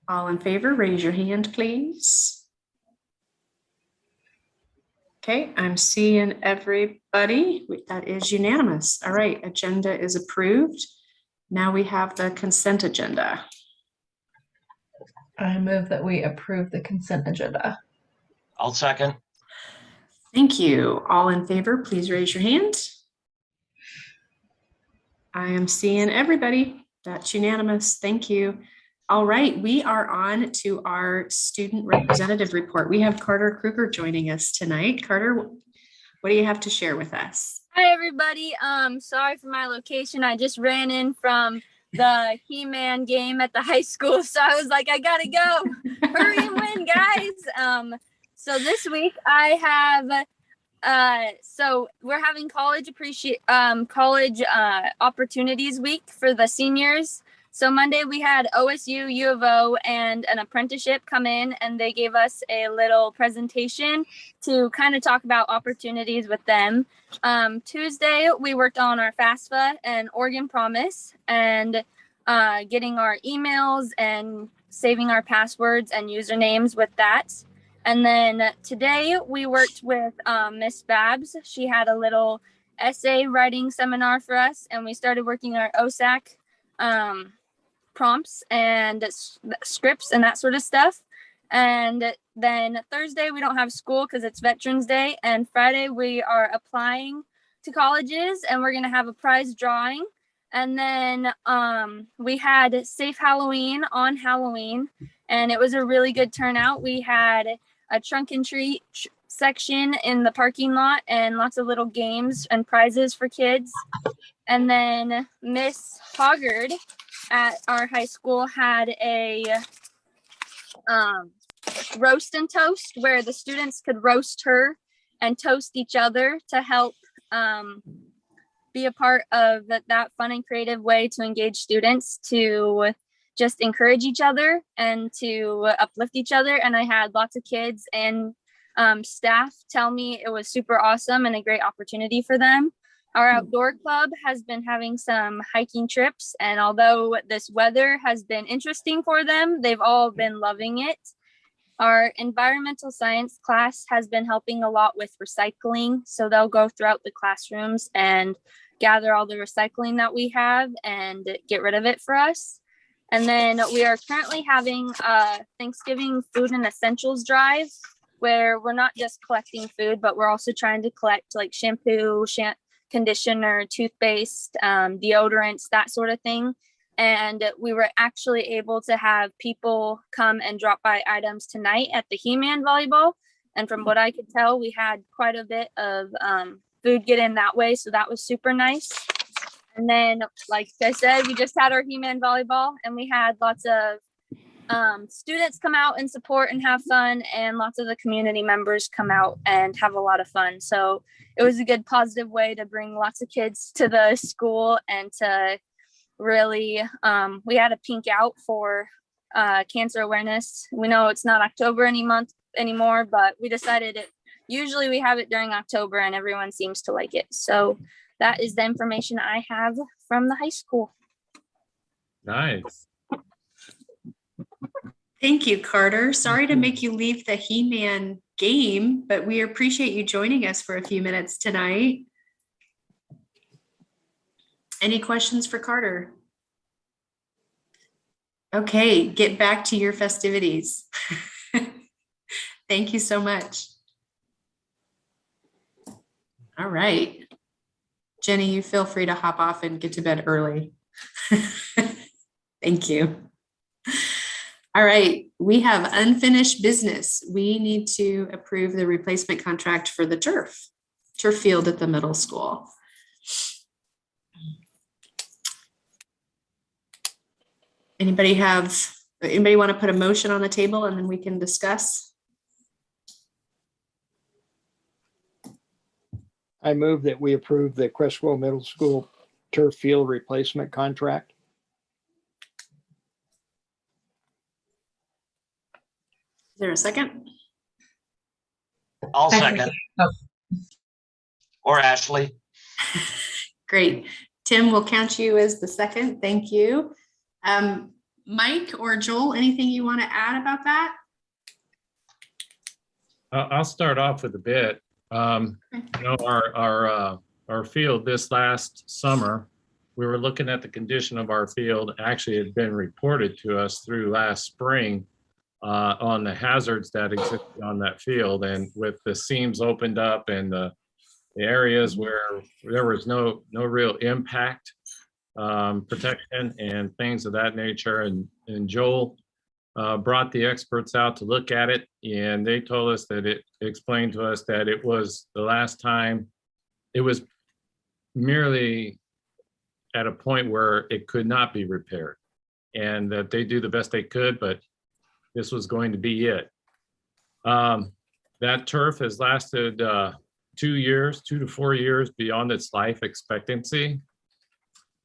All in favor, raise your hand, please. Okay, I'm seeing everybody. That is unanimous. All right, agenda is approved. Now we have the consent agenda. I move that we approve the consent agenda. I'll second. Thank you. All in favor, please raise your hand. I am seeing everybody. That's unanimous. Thank you. All right, we are on to our student representative report. We have Carter Kruger joining us tonight. Carter, what do you have to share with us? Hi, everybody. Sorry for my location. I just ran in from the He-Man game at the high school, so I was like, I gotta go. Hurry and win, guys. So this week I have so we're having college opportunities week for the seniors. So Monday we had OSU, U of O, and an apprenticeship come in, and they gave us a little presentation to kind of talk about opportunities with them. Tuesday we worked on our FAFSA and Oregon Promise, and getting our emails and saving our passwords and usernames with that. And then today we worked with Miss Babs. She had a little essay writing seminar for us, and we started working our OSAC prompts and scripts and that sort of stuff. And then Thursday we don't have school because it's Veterans Day, and Friday we are applying to colleges, and we're going to have a prize drawing. And then we had Safe Halloween on Halloween, and it was a really good turnout. We had a trunk and treat section in the parking lot and lots of little games and prizes for kids. And then Miss Hoggard at our high school had a roast and toast where the students could roast her and toast each other to help be a part of that fun and creative way to engage students, to just encourage each other and to uplift each other. And I had lots of kids and staff tell me it was super awesome and a great opportunity for them. Our outdoor club has been having some hiking trips, and although this weather has been interesting for them, they've all been loving it. Our environmental science class has been helping a lot with recycling, so they'll go throughout the classrooms and gather all the recycling that we have and get rid of it for us. And then we are currently having a Thanksgiving food and essentials drive, where we're not just collecting food, but we're also trying to collect like shampoo, conditioner, toothpaste, deodorants, that sort of thing. And we were actually able to have people come and drop by items tonight at the He-Man volleyball. And from what I could tell, we had quite a bit of food get in that way. So that was super nice. And then, like I said, we just had our He-Man volleyball, and we had lots of students come out and support and have fun, and lots of the community members come out and have a lot of fun. So it was a good positive way to bring lots of kids to the school and to really, we had a pink out for cancer awareness. We know it's not October anymore, but we decided usually we have it during October, and everyone seems to like it. So that is the information I have from the high school. Nice. Thank you, Carter. Sorry to make you leave the He-Man game, but we appreciate you joining us for a few minutes tonight. Any questions for Carter? Okay, get back to your festivities. Thank you so much. All right. Jenny, you feel free to hop off and get to bed early. Thank you. All right, we have unfinished business. We need to approve the replacement contract for the turf field at the middle school. Anybody want to put a motion on the table and then we can discuss? I move that we approve the Creswell Middle School turf field replacement contract. Is there a second? I'll second. Oh. Or Ashley. Great. Tim, we'll count you as the second. Thank you. Mike or Joel, anything you want to add about that? I'll start off with a bit. Our field this last summer, we were looking at the condition of our field. Actually, it had been reported to us through last spring on the hazards that existed on that field, and with the seams opened up and the areas where there was no real impact protection and things of that nature. And Joel brought the experts out to look at it, and they told us that it explained to us that it was the last time it was merely at a point where it could not be repaired, and that they do the best they could, but this was going to be it. That turf has lasted 2 to 4 years beyond its life expectancy.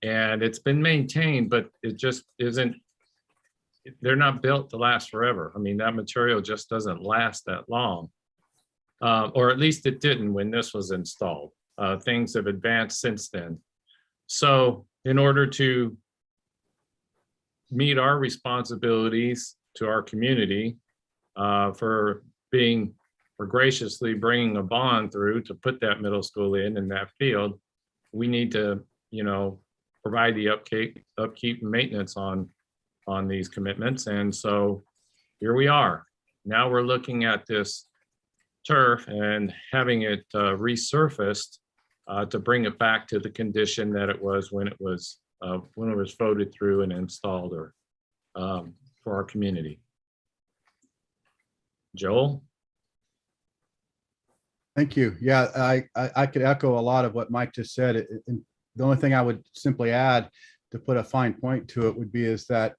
And it's been maintained, but it just isn't, they're not built to last forever. I mean, that material just doesn't last that long. Or at least it didn't when this was installed. Things have advanced since then. So in order to meet our responsibilities to our community for graciously bringing a bond through to put that middle school in that field, we need to, provide the upkeep and maintenance on these commitments. And so here we are. Now we're looking at this turf and having it resurfaced to bring it back to the condition that it was when it was voted through and installed or for our community. Joel? Thank you. Yeah, I could echo a lot of what Mike just said. And the only thing I would simply add to put a fine point to it would be is that,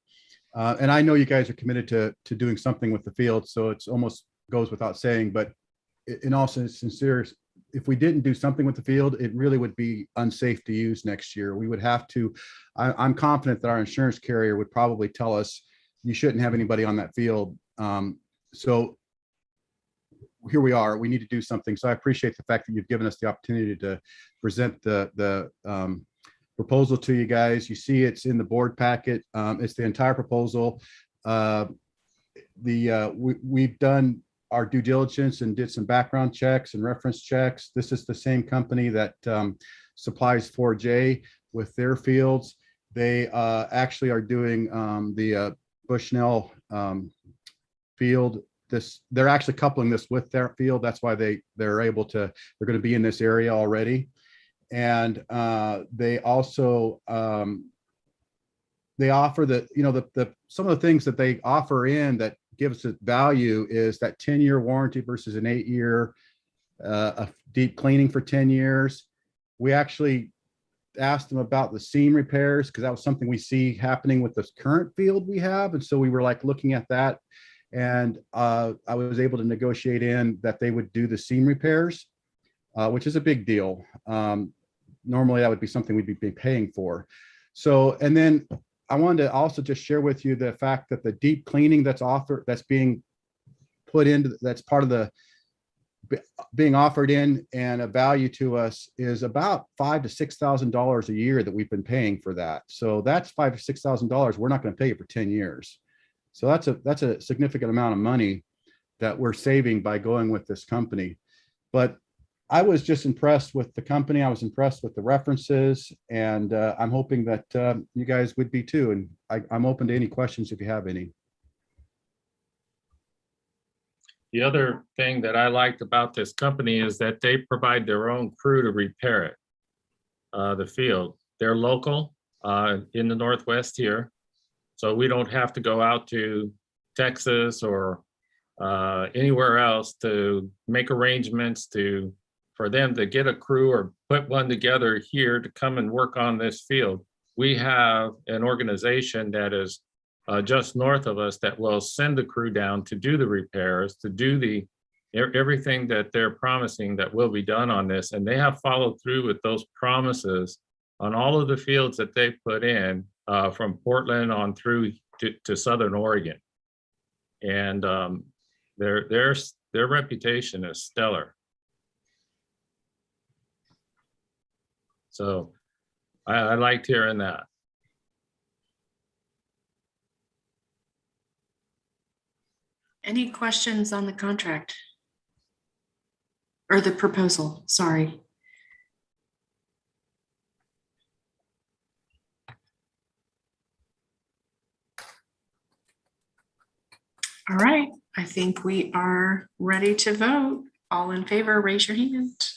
and I know you guys are committed to doing something with the field, so it's almost goes without saying, but in all sincerity, if we didn't do something with the field, it really would be unsafe to use next year. We would have to, I'm confident that our insurance carrier would probably tell us you shouldn't have anybody on that field. So here we are, we need to do something. So I appreciate the fact that you've given us the opportunity to present the proposal to you guys. You see it's in the board packet. It's the entire proposal. We've done our due diligence and did some background checks and reference checks. This is the same company that supplies 4J with their fields. They actually are doing the Bushnell field. They're actually coupling this with their field. That's why they're able to, they're going to be in this area already. And they also they offer some of the things that they offer in that gives it value is that 10-year warranty versus an 8-year, a deep cleaning for 10 years. We actually asked them about the seam repairs because that was something we see happening with this current field we have. And so we were like looking at that. And I was able to negotiate in that they would do the seam repairs, which is a big deal. Normally that would be something we'd be paying for. So, and then I wanted to also just share with you the fact that the deep cleaning that's being put into, that's part of the being offered in and a value to us is about $5,000 to $6,000 a year that we've been paying for that. So that's $5,000 to $6,000 we're not going to pay you for 10 years. So that's a significant amount of money that we're saving by going with this company. But I was just impressed with the company. I was impressed with the references, and I'm hoping that you guys would be too. And I'm open to any questions if you have any. The other thing that I liked about this company is that they provide their own crew to repair it, the field. They're local in the Northwest here. So we don't have to go out to Texas or anywhere else to make arrangements for them to get a crew or put one together here to come and work on this field. We have an organization that is just north of us that will send the crew down to do the repairs, to do everything that they're promising that will be done on this. And they have followed through with those promises on all of the fields that they put in from Portland on through to Southern Oregon. And their reputation is stellar. So I liked hearing that. Any questions on the contract? Or the proposal, sorry. All right, I think we are ready to vote. All in favor, raise your hand.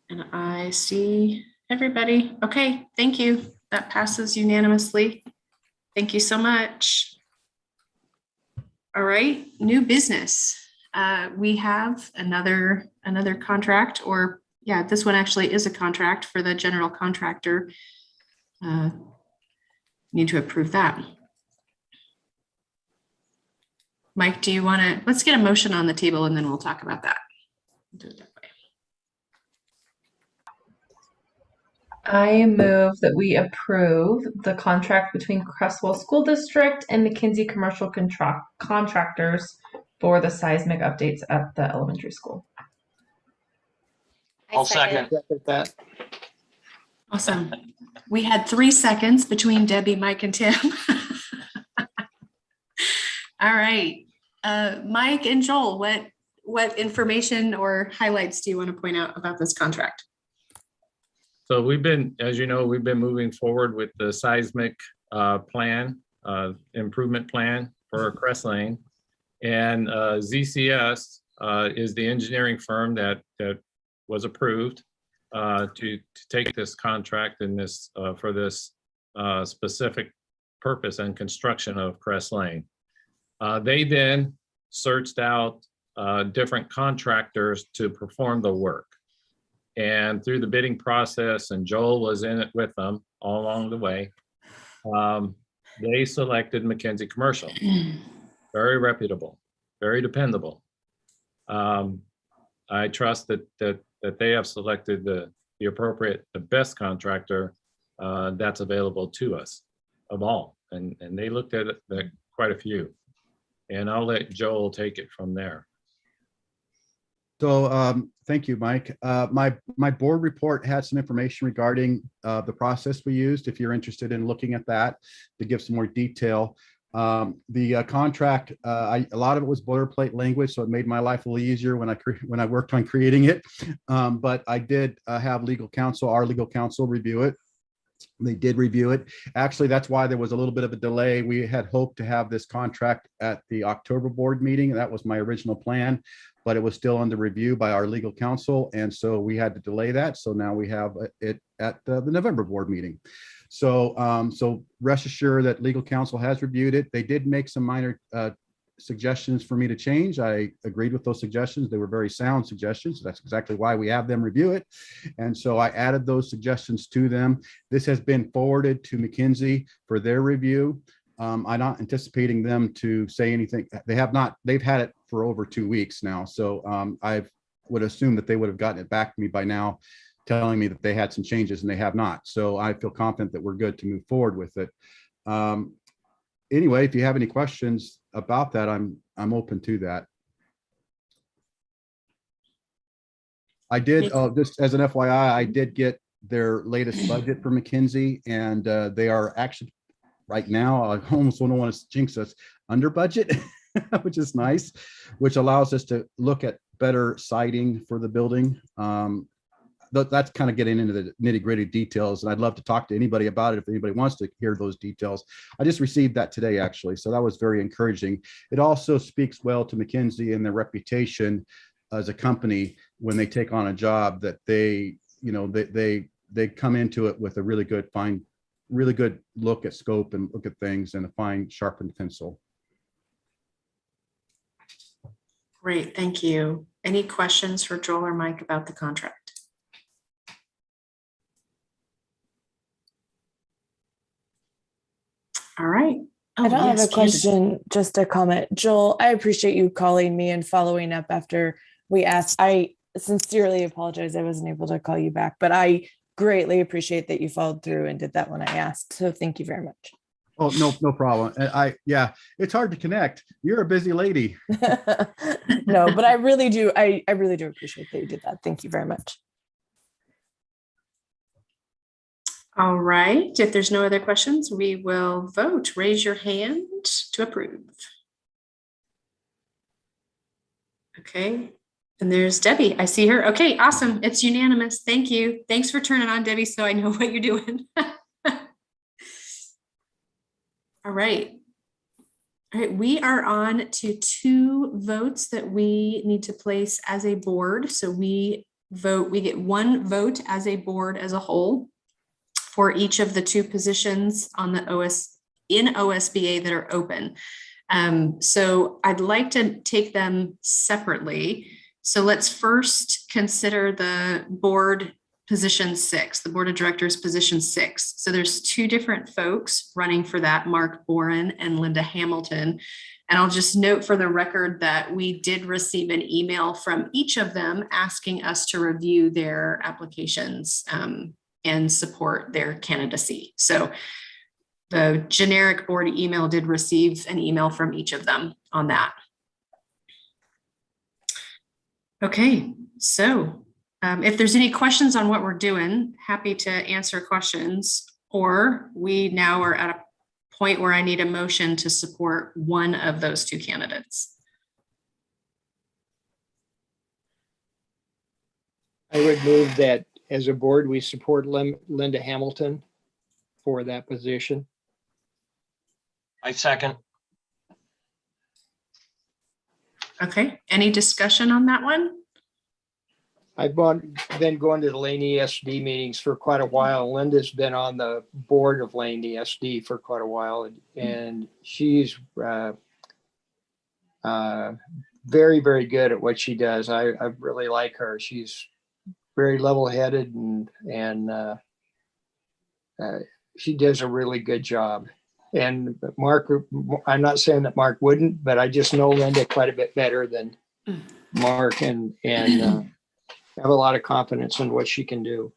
And I see everybody. Okay, thank you. That passes unanimously. Thank you so much. All right, new business. We have another contract, or yeah, this one actually is a contract for the general contractor. Need to approve that. Mike, do you want to, let's get a motion on the table and then we'll talk about that. Do it that way. I move that we approve the contract between Creswell School District and McKinsey Commercial Contractors for the seismic updates at the elementary school. I'll second. Second that. Awesome. We had 3 seconds between Debbie, Mike, and Tim. All right. Mike and Joel, what information or highlights do you want to point out about this contract? So we've been, as you know, we've been moving forward with the seismic plan, improvement plan for Crest Lane. And ZCS is the engineering firm that was approved to take this contract in this for this specific purpose and construction of Crest Lane. They then searched out different contractors to perform the work. And through the bidding process, and Joel was in it with them all along the way, they selected McKinsey Commercial. Very reputable, very dependable. I trust that they have selected the appropriate, the best contractor that's available to us of all. And they looked at it, quite a few. And I'll let Joel take it from there. So thank you, Mike. My board report had some information regarding the process we used, if you're interested in looking at that, to give some more detail. The contract, a lot of it was boilerplate language, so it made my life a little easier when I worked on creating it. But I did have legal counsel, our legal counsel, review it. They did review it. Actually, that's why there was a little bit of a delay. We had hoped to have this contract at the October board meeting. That was my original plan, but it was still under review by our legal counsel. And so we had to delay that. So now we have it at the November board meeting. So, so rest assured that legal counsel has reviewed it. They did make some minor suggestions for me to change. I agreed with those suggestions. They were very sound suggestions. That's exactly why we have them review it. And so I added those suggestions to them. This has been forwarded to McKinsey for their review. I'm not anticipating them to say anything. They have not, they've had it for over 2 weeks now. So I would assume that they would have gotten it back to me by now, telling me that they had some changes, and they have not. So I feel confident that we're good to move forward with it. Anyway, if you have any questions about that, I'm open to that. I did, just as an FYI, I did get their latest budget for McKinsey, and they are actually right now, I almost don't want to jinx us, under budget, which is nice, which allows us to look at better siding for the building. That's kind of getting into the nitty-gritty details, and I'd love to talk to anybody about it if anybody wants to hear those details. I just received that today, actually, so that was very encouraging. It also speaks well to McKinsey and their reputation as a company when they take on a job, that they, you know, they come into it with a really good look at scope and look at things, and a fine sharpened pencil. Great, thank you. Any questions for Joel or Mike about the contract? All right. Oh, I don't have yes, a question, just a comment. Joel, I appreciate you calling me and following up after we asked. I sincerely apologize I wasn't able to call you back, but I greatly appreciate that you followed through and did that when I asked. So thank you very much. Oh, no problem. And yeah, it's hard to connect. You're a busy lady. No, but I really do. I really do appreciate that you did that. Thank you very much. All right, if there's no other questions, we will vote. Raise your hand to approve. Okay, and there's Debbie. I see her. Okay, awesome. It's unanimous. Thank you. Thanks for turning on, Debbie, so I know what you're doing. All right. All right, we are on to 2 votes that we need to place as a board. So we get 1 vote as a board as a whole for each of the 2 positions on the OSBA that are open. So I'd like to take them separately. So let's first consider the board position 6, the board of directors position 6. So there's 2 different folks running for that, Mark Boren and Linda Hamilton. And I'll just note for the record that we did receive an email from each of them asking us to review their applications and support their candidacy. So the generic board email did receive an email from each of them on that. Okay, so if there's any questions on what we're doing, happy to answer questions, or we now are at a point where I need a motion to support one of those 2 candidates. I would move that as a board, we support Linda Hamilton for that position. I second. Okay, any discussion on that one? I've been going to the Lane ESD meetings for quite a while. Linda's been on the board of Lane ESD for quite a while, and she's very, very good at what she does. I really like her. She's very level-headed and she does a really good job. And Mark, I'm not saying that Mark wouldn't, but I just know Linda quite a bit better than Mark and have a lot of confidence in what she can do.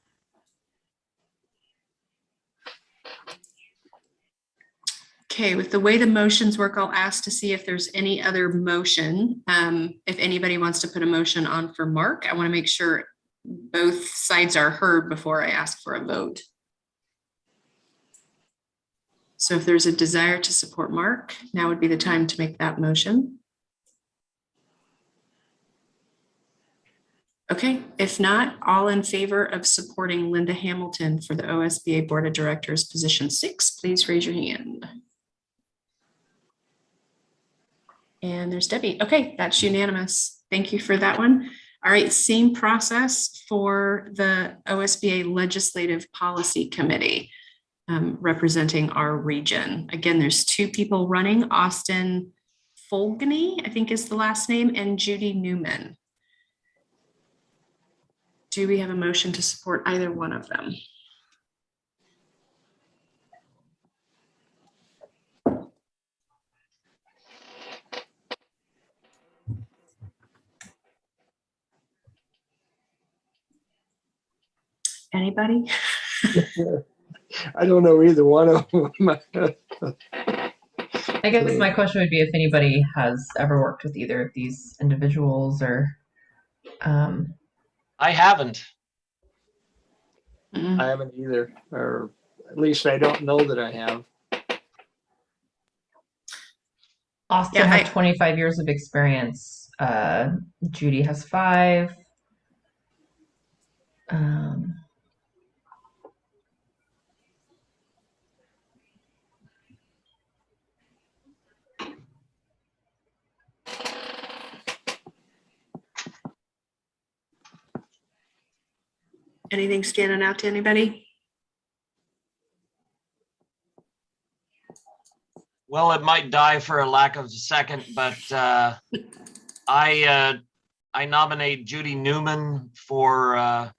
Okay, with the way the motions work, I'll ask to see if there's any other motion. If anybody wants to put a motion on for Mark, I want to make sure both sides are heard before I ask for a vote. So if there's a desire to support Mark, now would be the time to make that motion. Okay, if not, all in favor of supporting Linda Hamilton for the OSBA Board of Directors position 6, please raise your hand. And there's Debbie. Okay, that's unanimous. Thank you for that one. All right, same process for the OSBA Legislative Policy Committee representing our region. Again, there's 2 people running, Austin Folgany, I think is the last name, and Judy Newman. Do we have a motion to support either one of them? Anybody? I don't know either one of them. I guess my question would be if anybody has ever worked with either of these individuals or. I haven't. I haven't either, or at least I don't know that I have. Austin had 25 years of experience. Judy has 5. Anything standing out to anybody? Well, it might die for a lack of a second, but I nominate Judy Newman for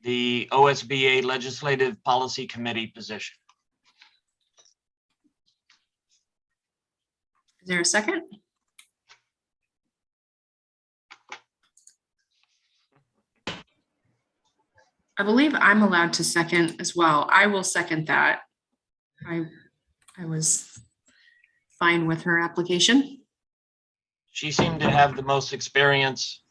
the OSBA Legislative Policy Committee position. Is there a second? I believe I'm allowed to second as well. I will second that. I was fine with her application. She seemed to have the most experience.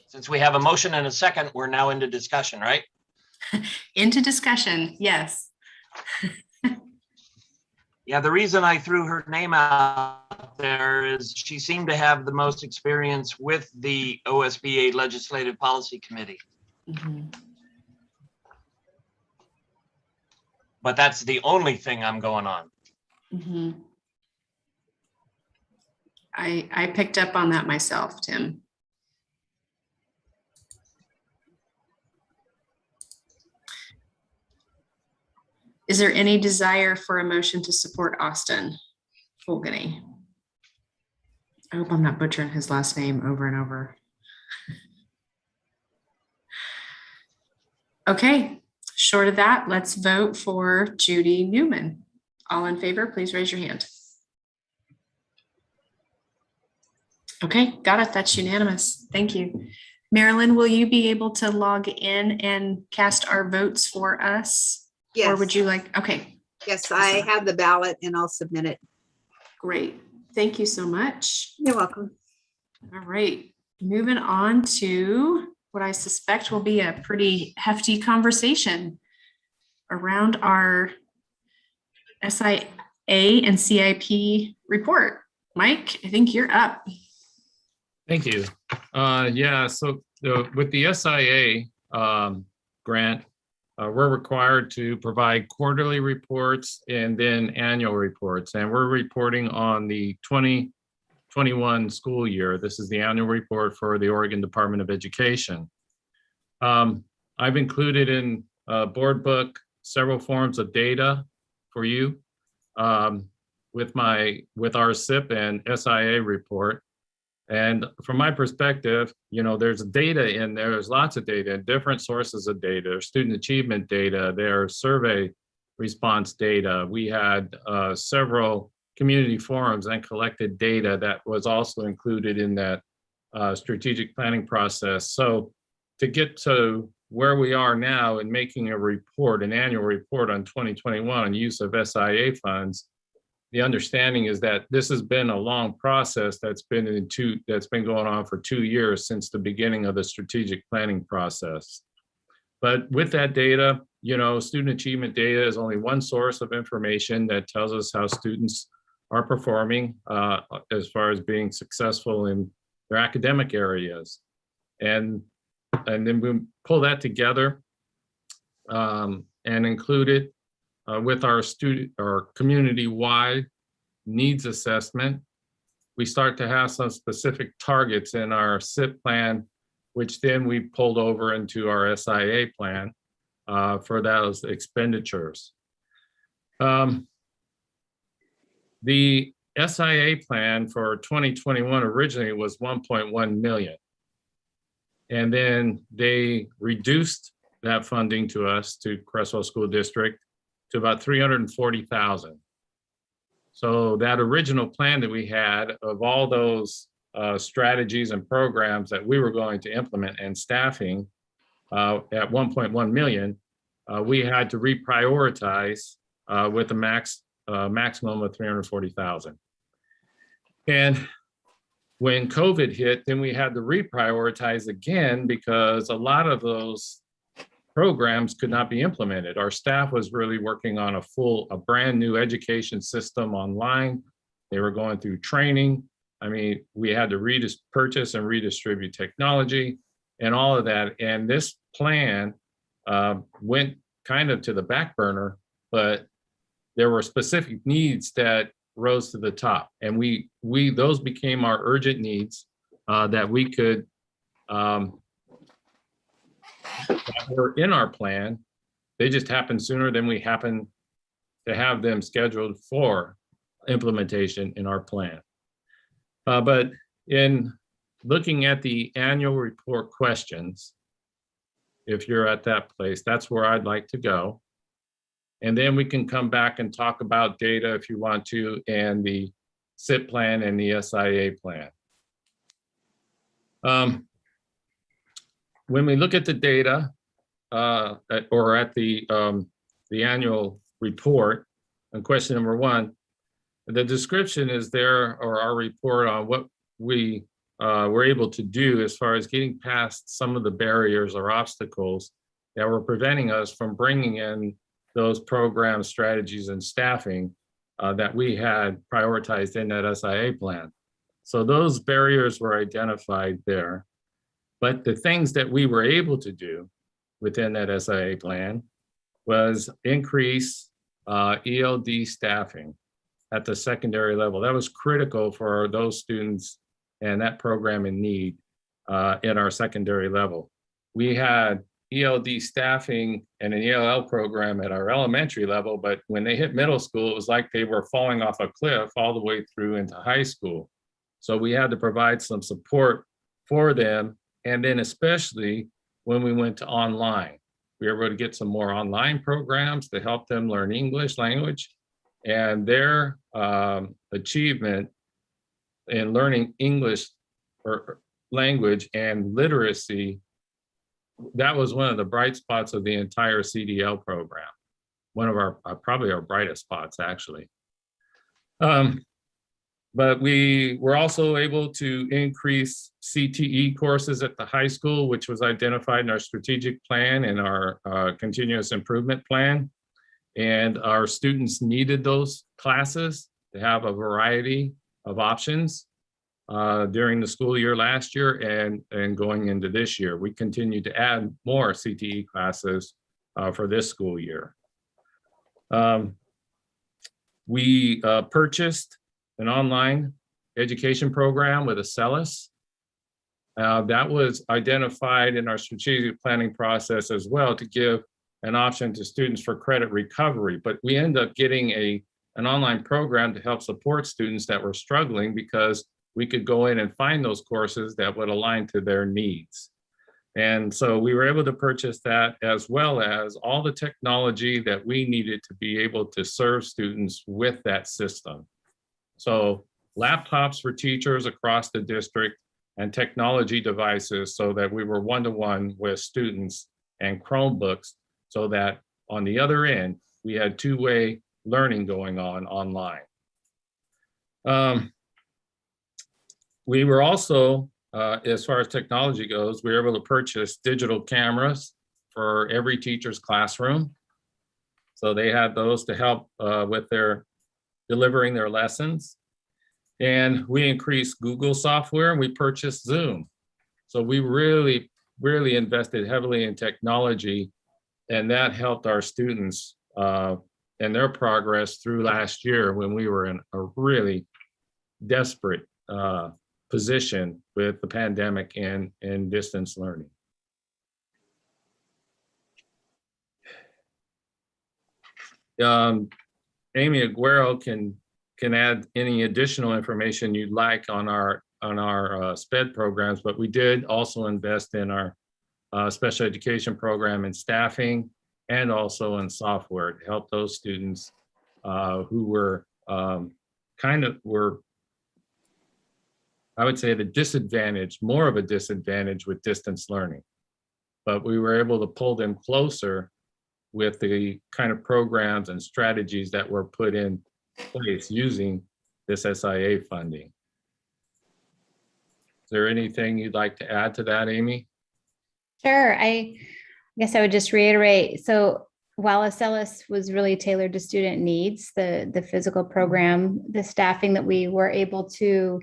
Since we have a motion and a second, we're now into discussion, right? Into discussion, yes. Yeah, the reason I threw her name out there is she seemed to have the most experience with the OSBA Legislative Policy Committee. Mhm. But that's the only thing I'm going on. Mhm. I picked up on that myself, Tim. Is there any desire for a motion to support Austin Fulgany? I hope I'm not butchering his last name over and over. Okay, short of that, let's vote for Judy Newman. All in favor, please raise your hand. Okay, got it. That's unanimous. Thank you. Marilyn, will you be able to log in and cast our votes for us? Or would Yes, you like, okay, yes, I have the ballot and I'll submit it. great. Thank you so much. You're welcome. All right, moving on to what I suspect will be a pretty hefty conversation around our SIA and CIP report. Mike, I think you're up. Thank you. Yeah, so with the SIA grant, we're required to provide quarterly reports and then annual reports. And we're reporting on the 2021 school year. This is the annual report for the Oregon Department of Education. I've included in a board book several forms of data for you with our SIP and SIA report. And from my perspective, there's data in there. There's lots of data, different sources of data. There's student achievement data, there's survey response data. We had several community forums and collected data that was also included in that strategic planning process. So to get to where we are now in making a report, an annual report on 2021 on use of SIA funds, the understanding is that this has been a long process that's been going on for 2 years since the beginning of the strategic planning process. But with that data, student achievement data is only one source of information that tells us how students are performing as far as being successful in their academic areas. And then we pull that together and include it with our community-wide needs assessment. We start to have some specific targets in our SIP plan, which then we pulled over into our SIA plan for those expenditures. The SIA plan for 2021 originally was 1.1 million. And then they reduced that funding to us, to Creswell School District, to about 340,000. So that original plan that we had of all those strategies and programs that we were going to implement and staffing at 1.1 million, we had to reprioritize with a maximum of 340,000. And when COVID hit, then we had to reprioritize again because a lot of those programs could not be implemented. Our staff was really working on a brand new education system online. They were going through training. I mean, we had to purchase and redistribute technology and all of that. And this plan went kind of to the back burner, but there were specific needs that rose to the top. And those became our urgent needs that we could that were in our plan. They just happened sooner than we happened to have them scheduled for implementation in our plan. But in looking at the annual report questions, if you're at that place, that's where I'd like to go. And then we can come back and talk about data if you want to, and the SIP plan and the SIA plan. When we look at the data or at the annual report, on question number 1, the description is there, or our report on what we were able to do as far as getting past some of the barriers or obstacles that were preventing us from bringing in those programs, strategies, and staffing that we had prioritized in that SIA plan. So those barriers were identified there. But the things that we were able to do within that SIA plan was increase ELD staffing at the secondary level. That was critical for those students and that program in need in our secondary level. We had ELD staffing and an ELL program at our elementary level, but when they hit middle school, it was like they were falling off a cliff all the way through into high school. So we had to provide some support for them. And then especially when we went to online, we were able to get some more online programs to help them learn English language, and their achievement in learning English or language and literacy, that was one of the bright spots of the entire CDL program. One of our, probably our brightest spots, actually. But we were also able to increase CTE courses at the high school, which was identified in our strategic plan and our continuous improvement plan. And our students needed those classes to have a variety of options during the school year last year and going into this year. We continue to add more CTE classes for this school year. We purchased an online education program with Acellus. That was identified in our strategic planning process as well to give an option to students for credit recovery. But we ended up getting an online program to help support students that were struggling because we could go in and find those courses that would align to their needs. And so we were able to purchase that, as well as all the technology that we needed to be able to serve students with that system. So laptops for teachers across the district and technology devices so that we were one-to-one with students, and Chromebooks so that on the other end, we had two-way learning going on online. We were also, as far as technology goes, we were able to purchase digital cameras for every teacher's classroom. So they had those to help with their delivering their lessons. And we increased Google software and we purchased Zoom. So we really, really invested heavily in technology, and that helped our students and their progress through last year when we were in a really desperate position with the pandemic and distance learning. Amy Aguero can add any additional information you'd like on our SPED programs, but we did also invest in our special education program and staffing, and also in software to help those students who were I would say, at a disadvantage, more of a disadvantage with distance learning. But we were able to pull them closer with the kind of programs and strategies that were put in place using this SIA funding. Is there anything you'd like to add to that, Amy? Sure. I guess I would just reiterate. So while Acellus was really tailored to student needs, the physical program, the staffing that we were able to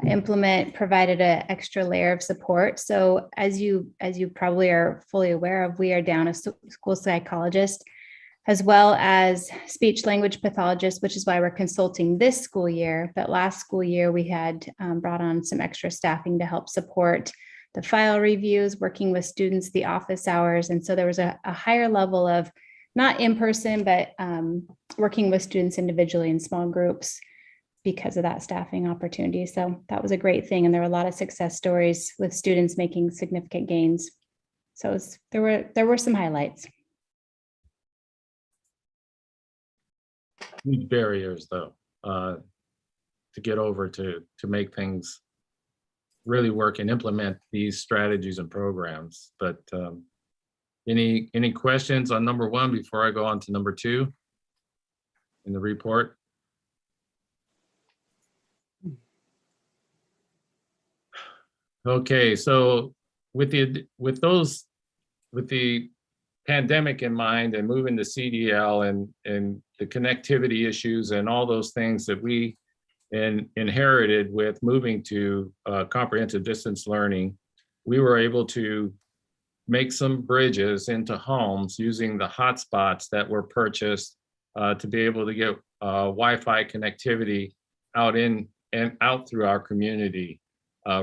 implement provided an extra layer of support. So as you probably are fully aware of, we are down a school psychologist, as well as speech language pathologist, which is why we're consulting this school year. But last school year, we had brought on some extra staffing to help support the file reviews, working with students, the office hours. And so there was a higher level of not in person, but working with students individually in small groups because of that staffing opportunity. So that was a great thing. And there were a lot of success stories with students making significant gains. So there were some highlights. Huge barriers, though, to get over to make things really work and implement these strategies and programs. But any questions on number one before I go on to number two in the report? Okay, so with the pandemic in mind and moving to CDL and the connectivity issues and all those things that we inherited with moving to comprehensive distance learning, we were able to make some bridges into homes using the hotspots that were purchased to be able to get Wi-Fi connectivity out in and out through our community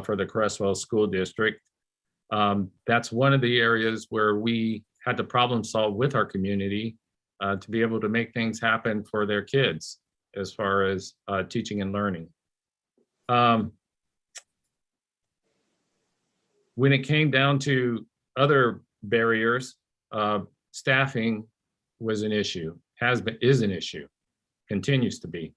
for the Creswell School District. That's one of the areas where we had to problem solve with our community to be able to make things happen for their kids as far as teaching and learning. When it came down to other barriers, staffing was an issue, is an issue, continues to be.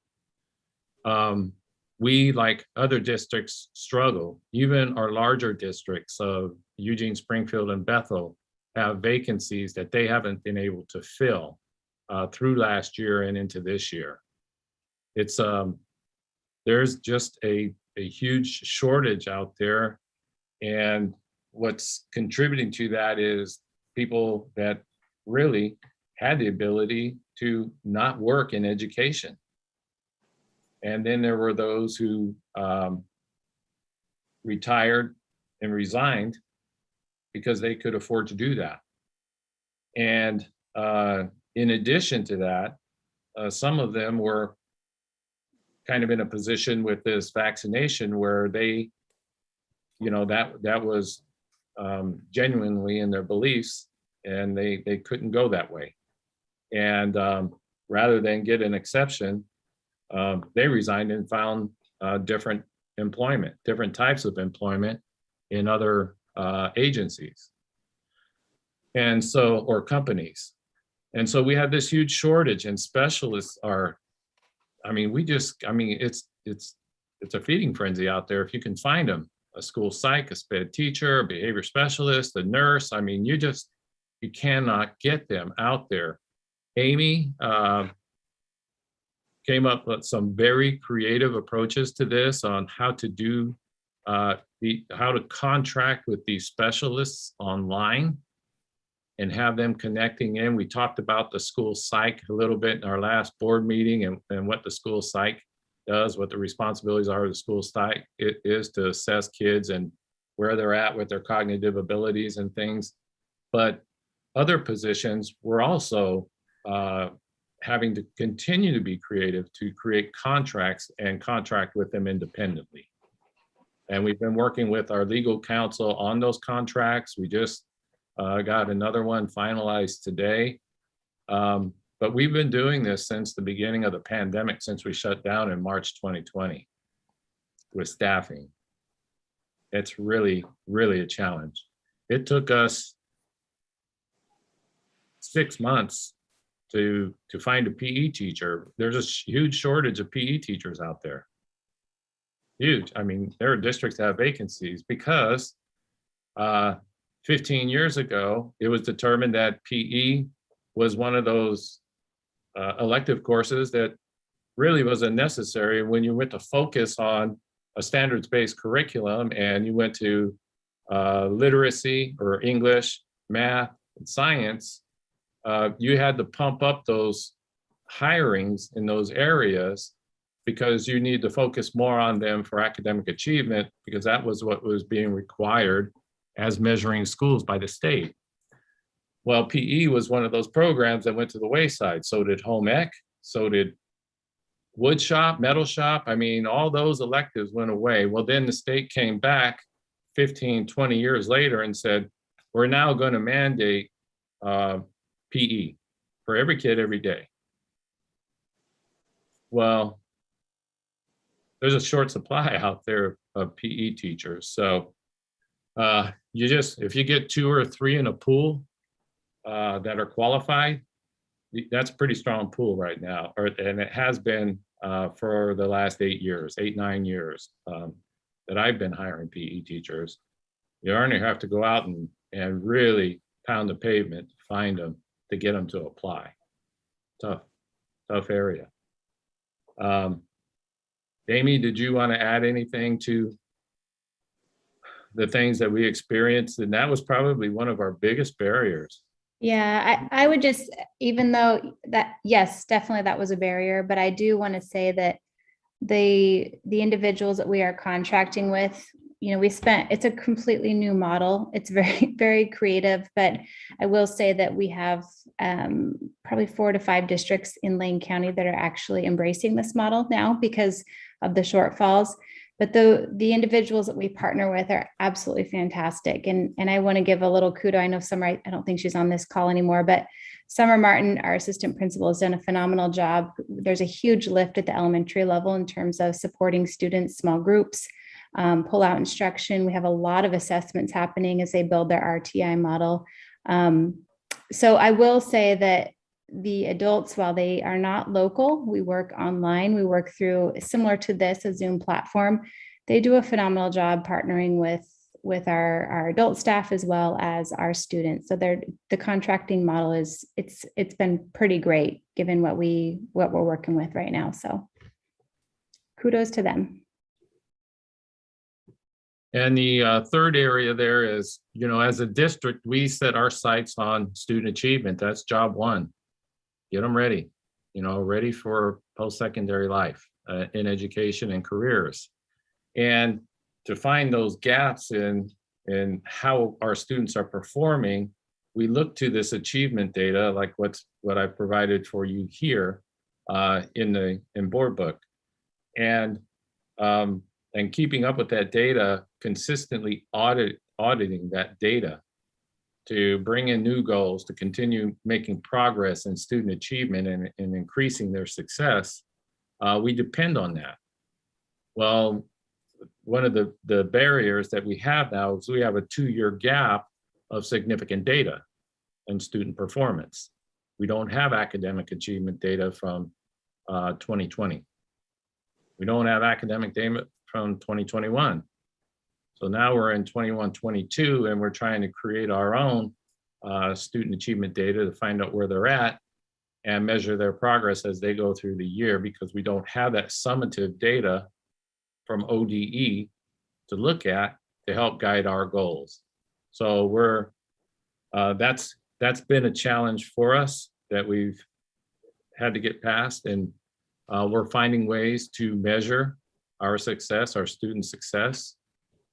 We, like other districts, struggle. Even our larger districts of Eugene, Springfield, and Bethel have vacancies that they haven't been able to fill through last year and into this year. It's there's just a huge shortage out there, and what's contributing to that is people that really had the ability to not work in education. And then there were those who retired and resigned because they could afford to do that. And in addition to that, some of them were kind of in a position with this vaccination where they, that was genuinely in their beliefs, and they couldn't go that way. And rather than get an exception, they resigned and found different employment, different types of employment in other agencies, and so, or companies. And so we have this huge shortage, and specialists are, it's a feeding frenzy out there if you can find them. A school psych, a sped teacher, a behavior specialist, a nurse. You cannot get them out there. Amy came up with some very creative approaches to this on how to do how to contract with these specialists online and have them connecting in. We talked about the school psych a little bit in our last board meeting, and what the school psych does, what the responsibilities are of the school psych. It is to assess kids and where they're at with their cognitive abilities and things. But other positions were also having to continue to be creative to create contracts and contract with them independently. And we've been working with our legal counsel on those contracts. We just got another one finalized today. But we've been doing this since the beginning of the pandemic, since we shut down in March 2020 with staffing. It's really, really a challenge. It took us 6 months to find a PE teacher. There's a huge shortage of PE teachers out there. Huge. There are districts that have vacancies because 15 years ago, it was determined that PE was one of those elective courses that really wasn't necessary when you went to focus on a standards-based curriculum and you went to literacy or English, math, and science. You had to pump up those hirings in those areas because you need to focus more on them for academic achievement, because that was what was being required as measuring schools by the state. Well, PE was one of those programs that went to the wayside. So did home ec, so did wood shop, metal shop. All those electives went away. Well, then the state came back 15, 20 years later and said, we're now going to mandate PE for every kid every day. Well, there's a short supply out there of PE teachers. So if you get 2 or 3 in a pool that are qualified, that's a pretty strong pool right now, and it has been for the last 8 years, 9 years that I've been hiring PE teachers. You only have to go out and really pound the pavement to find them, to get them to apply. Tough area. Amy, did you want to add anything to the things that we experienced? And that was probably one of our biggest barriers. Yeah, I would just, even though that, yes, definitely that was a barrier, but I do want to say that the individuals that we are contracting with, it's a completely new model. It's very, very creative, but I will say that we have probably 4 to 5 districts in Lane County that are actually embracing this model now because of the shortfalls. But the individuals that we partner with are absolutely fantastic. And I want to give a little kudo. I know Summer, I don't think she's on this call anymore, but Summer Martin, our assistant principal, has done a phenomenal job. There's a huge lift at the elementary level in terms of supporting students, small groups, pull out instruction. We have a lot of assessments happening as they build their RTI model. So I will say that the adults, while they are not local, we work online, we work through, similar to this, a Zoom platform. They do a phenomenal job partnering with our adult staff as well as our students. So the contracting model it's been pretty great given what we're working with right now. So kudos to them. And the third area there is, as a district, we set our sights on student achievement. That's job one. Get them ready, ready for post-secondary life in education and careers. And to find those gaps in how our students are performing, we look to this achievement data, like what I provided for you here in board book. And keeping up with that data, consistently auditing that data to bring in new goals, to continue making progress in student achievement and increasing their success, we depend on that. Well, one of the barriers that we have now is we have a 2-year gap of significant data in student performance. We don't have academic achievement data from 2020. We don't have academic data from 2021. So now we're in 21-22 and we're trying to create our own student achievement data to find out where they're at and measure their progress as they go through the year, because we don't have that summative data from ODE to look at to help guide our goals. So that's been a challenge for us that we've had to get past, and we're finding ways to measure our success, our student success,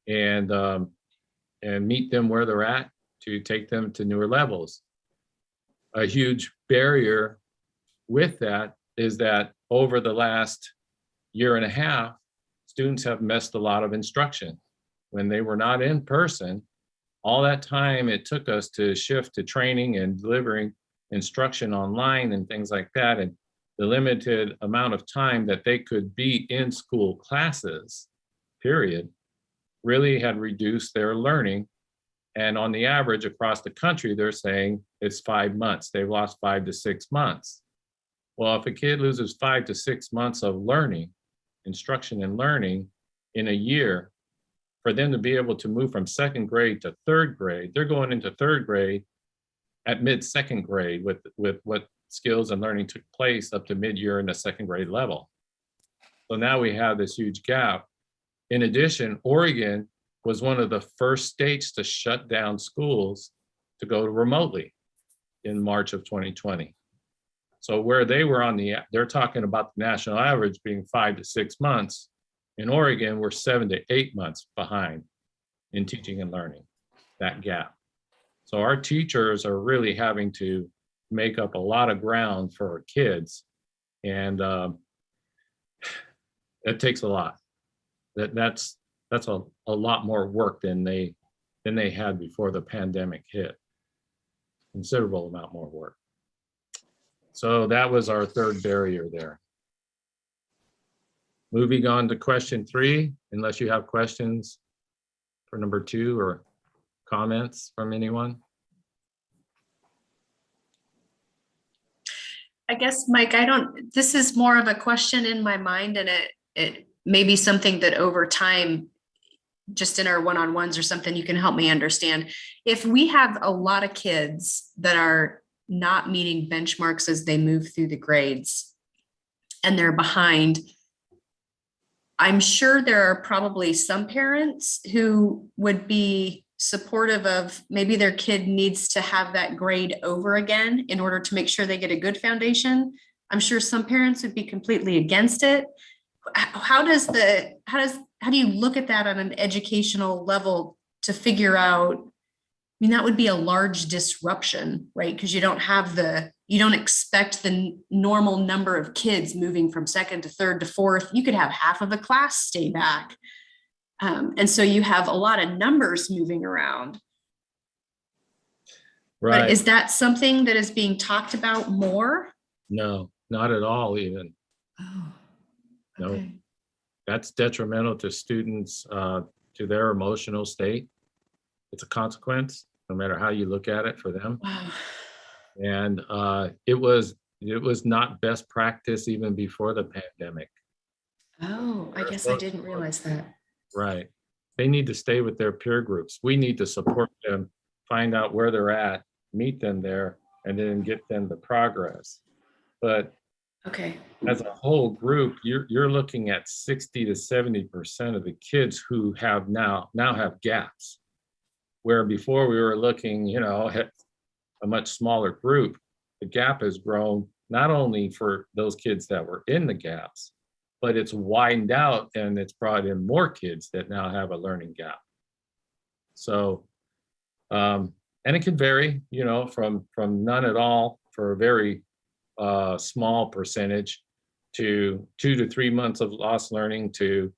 and meet them where they're at to take them to newer levels. A huge barrier with that is that over the last year and a half, students have missed a lot of instruction. When they were not in person, all that time it took us to shift to training and delivering instruction online and things like that, and the limited amount of time that they could be in school classes, period, really had reduced their learning. And on the average across the country, they're saying it's 5 months. They've lost 5 to 6 months. Well, if a kid loses 5 to 6 months of learning, instruction and learning in a year, for them to be able to move from 2nd grade to 3rd grade, they're going into 3rd grade at mid-2nd grade with what skills and learning took place up to mid-year in the 2nd grade level. So now we have this huge gap. In addition, Oregon was one of the first states to shut down schools to go remotely in March of 2020. So where they were they're talking about the national average being 5 to 6 months. In Oregon, we're 7 to 8 months behind in teaching and learning, that gap. So our teachers are really having to make up a lot of ground for our kids. And it takes a lot. That's a lot more work than they had before the pandemic hit. Considerable amount more work. So that was our third barrier there. Moving on to question 3, unless you have questions for number 2 or comments from anyone. I guess, Mike, this is more of a question in my mind, and it may be something that over time, just in our one-on-ones or something, you can help me understand. If we have a lot of kids that are not meeting benchmarks as they move through the grades and they're behind, I'm sure there are probably some parents who would be supportive of maybe their kid needs to have that grade over again in order to make sure they get a good foundation. I'm sure some parents would be completely against it. How do you look at that on an educational level to figure out? I mean, that would be a large disruption, right? Because you don't expect the normal number of kids moving from second to third to fourth. You could have half of the class stay back. And so you have a lot of numbers moving around. But Right. is that something that is being talked about more? No, not at all even. Oh, No. okay. That's detrimental to students, to their emotional state. It's a consequence, no matter how you look at it for them. Wow. And it was not best practice even before the pandemic. Oh, I guess I didn't realize that. Right. They need to stay with their peer groups. We need to support them, find out where they're at, meet them there, and then get them the progress. But Okay. as a whole group, you're looking at 60 to 70% of the kids who have now have gaps. Where before we were looking, at a much smaller group, the gap has grown not only for those kids that were in the gaps, but it's widened out and it's brought in more kids that now have a learning gap. So, and it can vary, from none at all for a very small percentage to 2 to 3 months of lost learning to,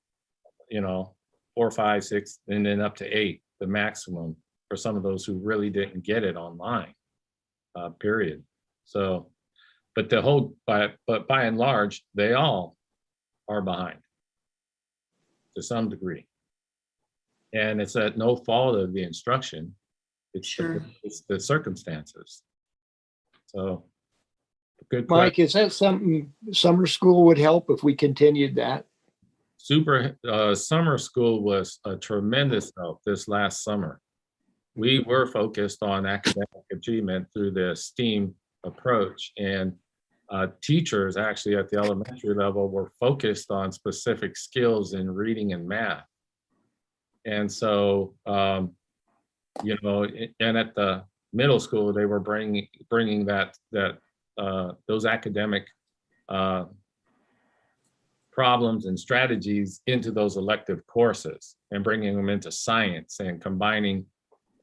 4, 5, 6, and then up to 8, the maximum for some of those who really didn't get it online, period. So, but by and large, they all are behind to some degree. And it's at no fault of the instruction. It's the circumstances. So, good question. Mike, is that something summer school would help if we continued that? Summer school was a tremendous help this last summer. We were focused on academic achievement through the STEAM approach, and teachers actually at the elementary level were focused on specific skills in reading and math. And so, and at the middle school, they were bringing those academic problems and strategies into those elective courses and bringing them into science and combining,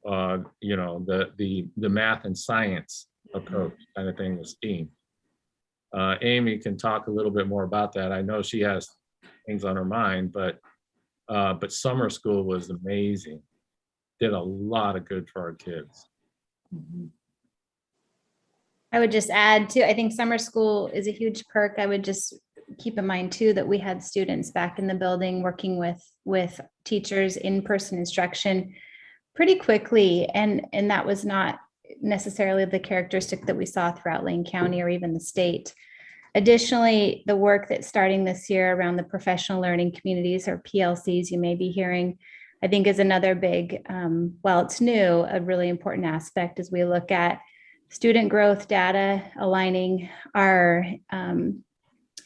the math and science approach kind of thing with STEAM. Amy can talk a little bit more about that. I know she has things on her mind, but summer school was amazing. Did a lot of good for our kids. I would just add too, I think summer school is a huge perk. I would just keep in mind too, that we had students back in the building working with teachers, in-person instruction pretty quickly. And that was not necessarily the characteristic that we saw throughout Lane County or even the state. Additionally, the work that's starting this year around the professional learning communities, or PLCs, you may be hearing, I think is another big, while it's new, a really important aspect as we look at student growth data, aligning our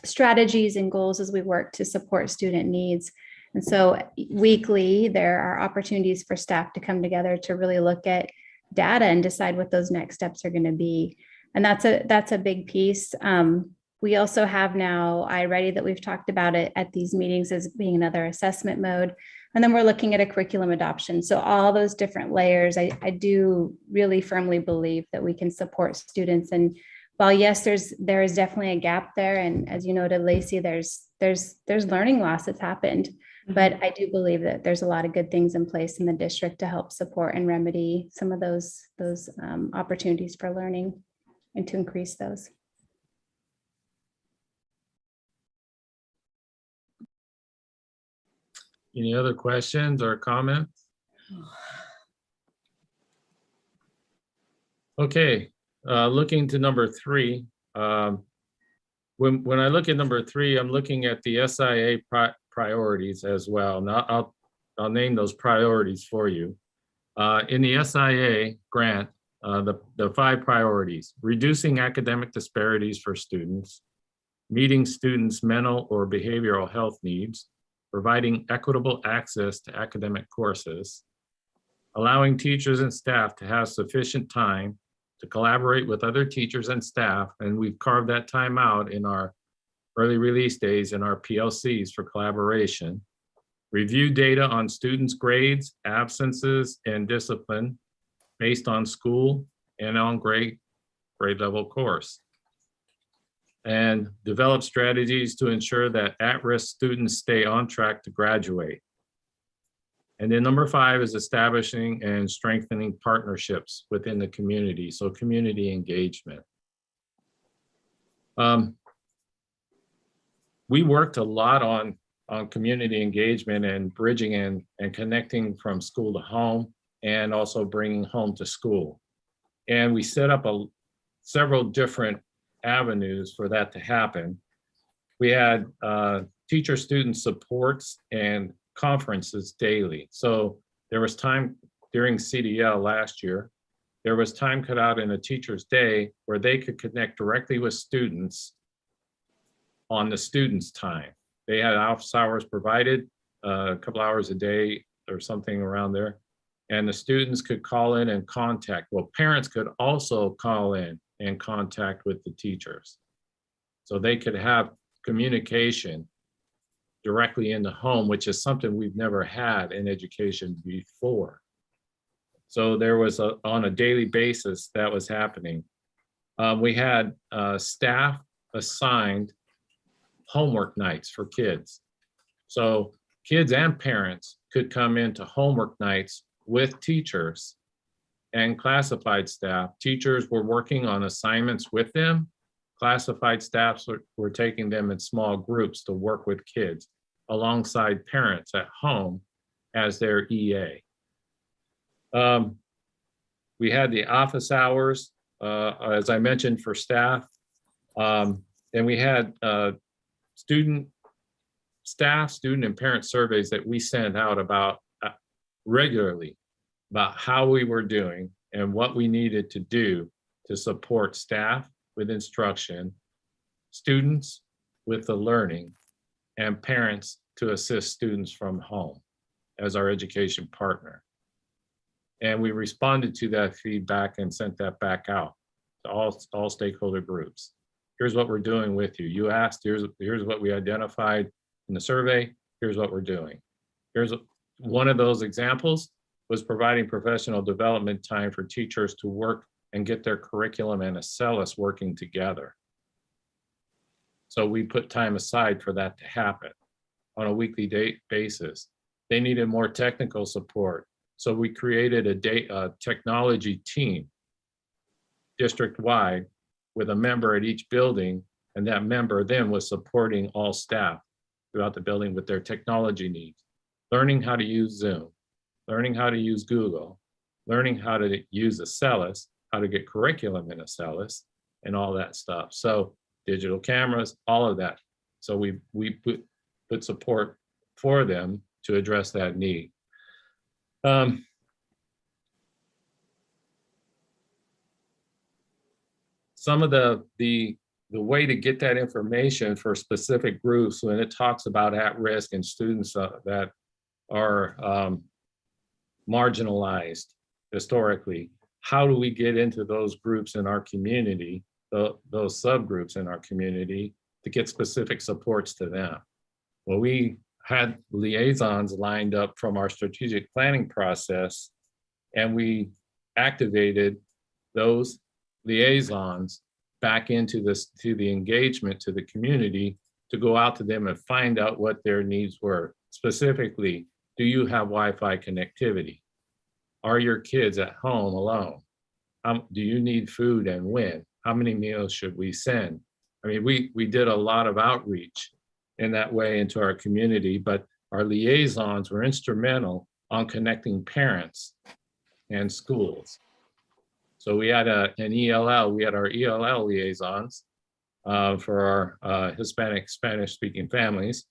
strategies and goals as we work to support student needs. And so weekly, there are opportunities for staff to come together to really look at data and decide what those next steps are going to be. And that's a big piece. We also have now iReady that we've talked about it at these meetings as being another assessment mode. And then we're looking at a curriculum adoption. So all those different layers, I do really firmly believe that we can support students. And while yes, there is definitely a gap there. And as you noted, Lacey, there's learning loss that's happened. But I do believe that there's a lot of good things in place in the district to help support and remedy some of those opportunities for learning and to increase those. Any other questions or comments? Okay, looking to number 3. When I look at number 3, I'm looking at the SIA priorities as well. Now I'll name those priorities for you. In the SIA grant, the 5 priorities: reducing academic disparities for students, meeting students' mental or behavioral health needs, providing equitable access to academic courses, allowing teachers and staff to have sufficient time to collaborate with other teachers and staff. And we've carved that time out in our early release days and our PLCs for collaboration. Review data on students' grades, absences, and discipline based on school and on grade level course. And develop strategies to ensure that at-risk students stay on track to graduate. And then number 5 is establishing and strengthening partnerships within the community. So community engagement. We worked a lot on community engagement and bridging and connecting from school to home, and also bringing home to school. And we set up several different avenues for that to happen. We had teacher-student supports and conferences daily. So there was time during CDL last year, there was time cut out in a teacher's day where they could connect directly with students on the students' time. They had office hours provided, a couple hours a day or something around there. And the students could call in and contact. Well, parents could also call in and contact with the teachers. So they could have communication directly in the home, which is something we've never had in education before. So there was on a daily basis that was happening. We had staff assigned homework nights for kids. So kids and parents could come into homework nights with teachers and classified staff. Teachers were working on assignments with them. Classified staffs were taking them in small groups to work with kids alongside parents at home as their EA. We had the office hours, as I mentioned, for staff. And we had student and parent surveys that we sent out about regularly about how we were doing and what we needed to do to support staff with instruction, students with the learning, and parents to assist students from home as our education partner. And we responded to that feedback and sent that back out to all stakeholder groups. Here's what we're doing with you. You asked, here's what we identified in the survey, here's what we're doing. Here's one of those examples was providing professional development time for teachers to work and get their curriculum and Acellus working together. So we put time aside for that to happen on a weekly basis. They needed more technical support. So we created a technology team district-wide with a member at each building, and that member then was supporting all staff throughout the building with their technology needs, learning how to use Zoom, learning how to use Google, learning how to use Acellus, how to get curriculum in Acellus, and all that stuff. So digital cameras, all of that. So we put support for them to address that need. Some of the way to get that information for specific groups, when it talks about at-risk and students that are marginalized historically, how do we get into those groups in our community, those subgroups in our community, to get specific supports to them? Well, we had liaisons lined up from our strategic planning process, and we activated those liaisons back into the engagement to the community to go out to them and find out what their needs were. Specifically, do you have Wi-Fi connectivity? Are your kids at home alone? Do you need food, and when? How many meals should we send? I mean, we did a lot of outreach in that way into our community, but our liaisons were instrumental on connecting parents and schools. So we had an ELL, we had our ELL liaisons for our Hispanic Spanish speaking families.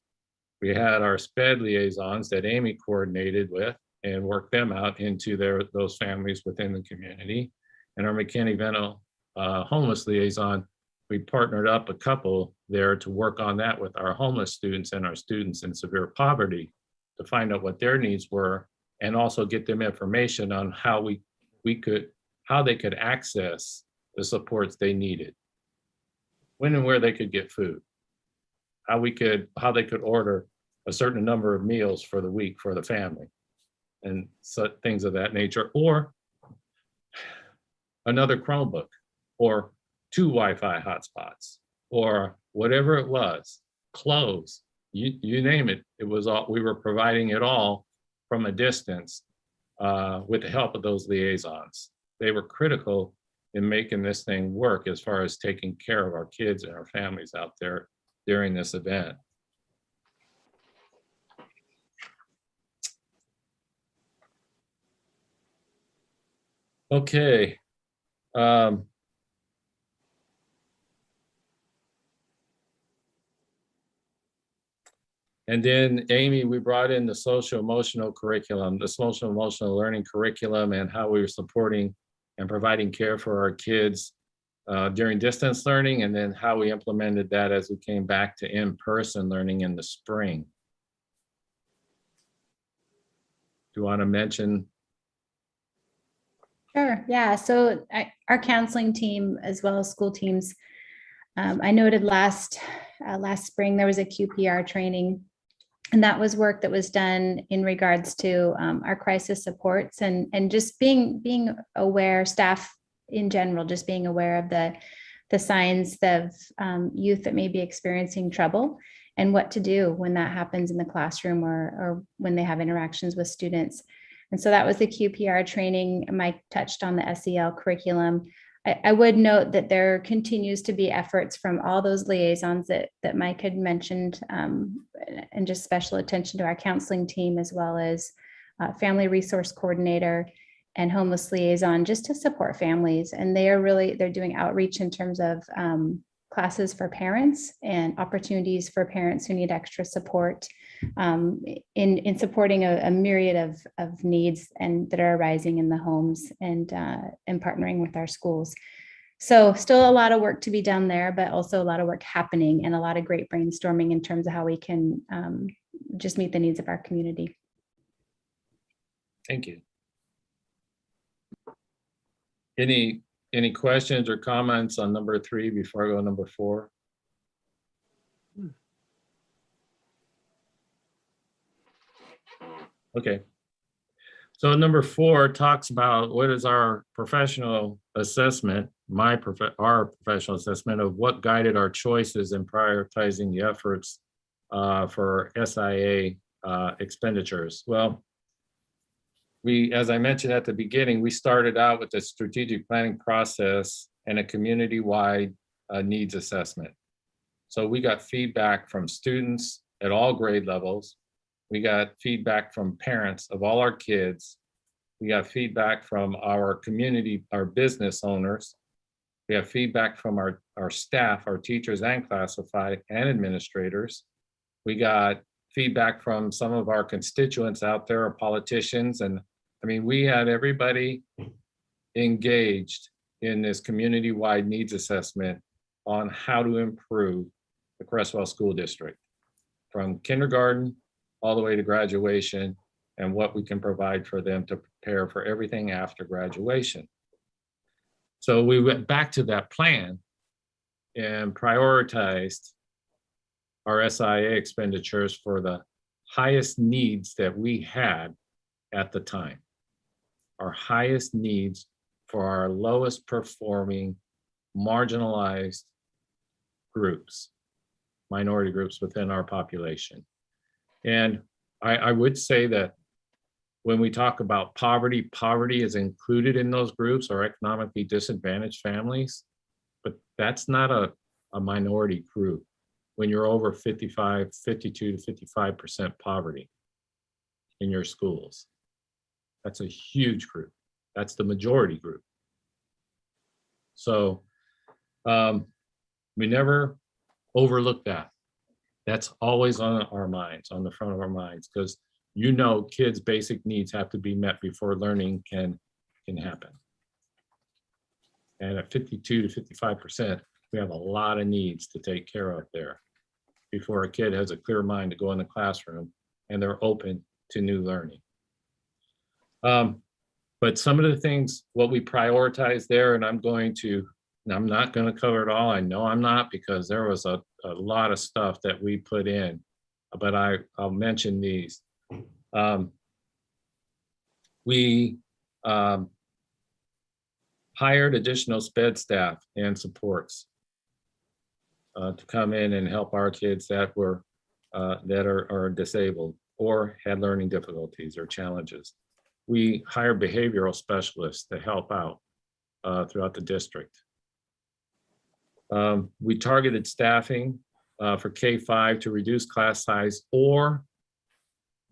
We had our SPED liaisons that Amy coordinated with and worked them out into those families within the community. And our McKinney-Vento homeless liaison, we partnered up a couple there to work on that with our homeless students and our students in severe poverty to find out what their needs were and also get them information on how how they could access the supports they needed, when and where they could get food, how they could order a certain number of meals for the week for the family, and so things of that nature, or another Chromebook, or 2 Wi-Fi hotspots, or whatever it was, clothes, you name it. It was all, we were providing it all from a distance with the help of those liaisons. They were critical in making this thing work as far as taking care of our kids and our families out there during this event. Okay. And then Amy, we brought in the social emotional curriculum, the social emotional learning curriculum, and how we were supporting and providing care for our kids during distance learning, and then how we implemented that as we came back to in-person learning in the spring. Do you want to mention? Sure. Yeah. So our counseling team, as well as school teams, I noted last spring there was a QPR training, and that was work that was done in regards to our crisis supports and just being aware, staff in general, just being aware of the signs of youth that may be experiencing trouble and what to do when that happens in the classroom or when they have interactions with students. And so that was the QPR training. Mike touched on the SEL curriculum. I would note that there continues to be efforts from all those liaisons that Mike had mentioned, and just special attention to our counseling team, as well as family resource coordinator and homeless liaison, just to support families. And they're doing outreach in terms of classes for parents and opportunities for parents who need extra support in supporting a myriad of needs and that are arising in the homes and partnering with our schools. So still a lot of work to be done there, but also a lot of work happening and a lot of great brainstorming in terms of how we can just meet the needs of our community. Thank you. Any questions or comments on number 3 before I go to number 4? Okay. So number 4 talks about what is our professional assessment, our professional assessment of what guided our choices in prioritizing the efforts for SIA expenditures. Well, as I mentioned at the beginning, we started out with a strategic planning process and a community-wide needs assessment. So we got feedback from students at all grade levels. We got feedback from parents of all our kids. We got feedback from our community, our business owners. We have feedback from our staff, our teachers and classified and administrators. We got feedback from some of our constituents out there, our politicians. And I mean, we had everybody engaged in this community-wide needs assessment on how to improve the Creswell School District from kindergarten all the way to graduation, and what we can provide for them to prepare for everything after graduation. So we went back to that plan and prioritized our SIA expenditures for the highest needs that we had at the time. Our highest needs for our lowest performing marginalized groups, minority groups within our population. And I would say that when we talk about poverty, poverty is included in those groups, or economically disadvantaged families, but that's not a minority group when you're over 52 to 55% poverty in your schools. That's a huge group. That's the majority group. So we never overlook that. That's always on our minds, on the front of our minds, because kids' basic needs have to be met before learning can happen. And at 52 to 55%, we have a lot of needs to take care of there before a kid has a clear mind to go in the classroom and they're open to new learning. But some of the things, what we prioritize there, and I'm not going to cover it all. I know I'm not, because there was a lot of stuff that we put in, but I'll mention these. We hired additional SPED staff and supports to come in and help our kids that are disabled or had learning difficulties or challenges. We hire behavioral specialists to help out throughout the district. We targeted staffing for K-5 to reduce class size, or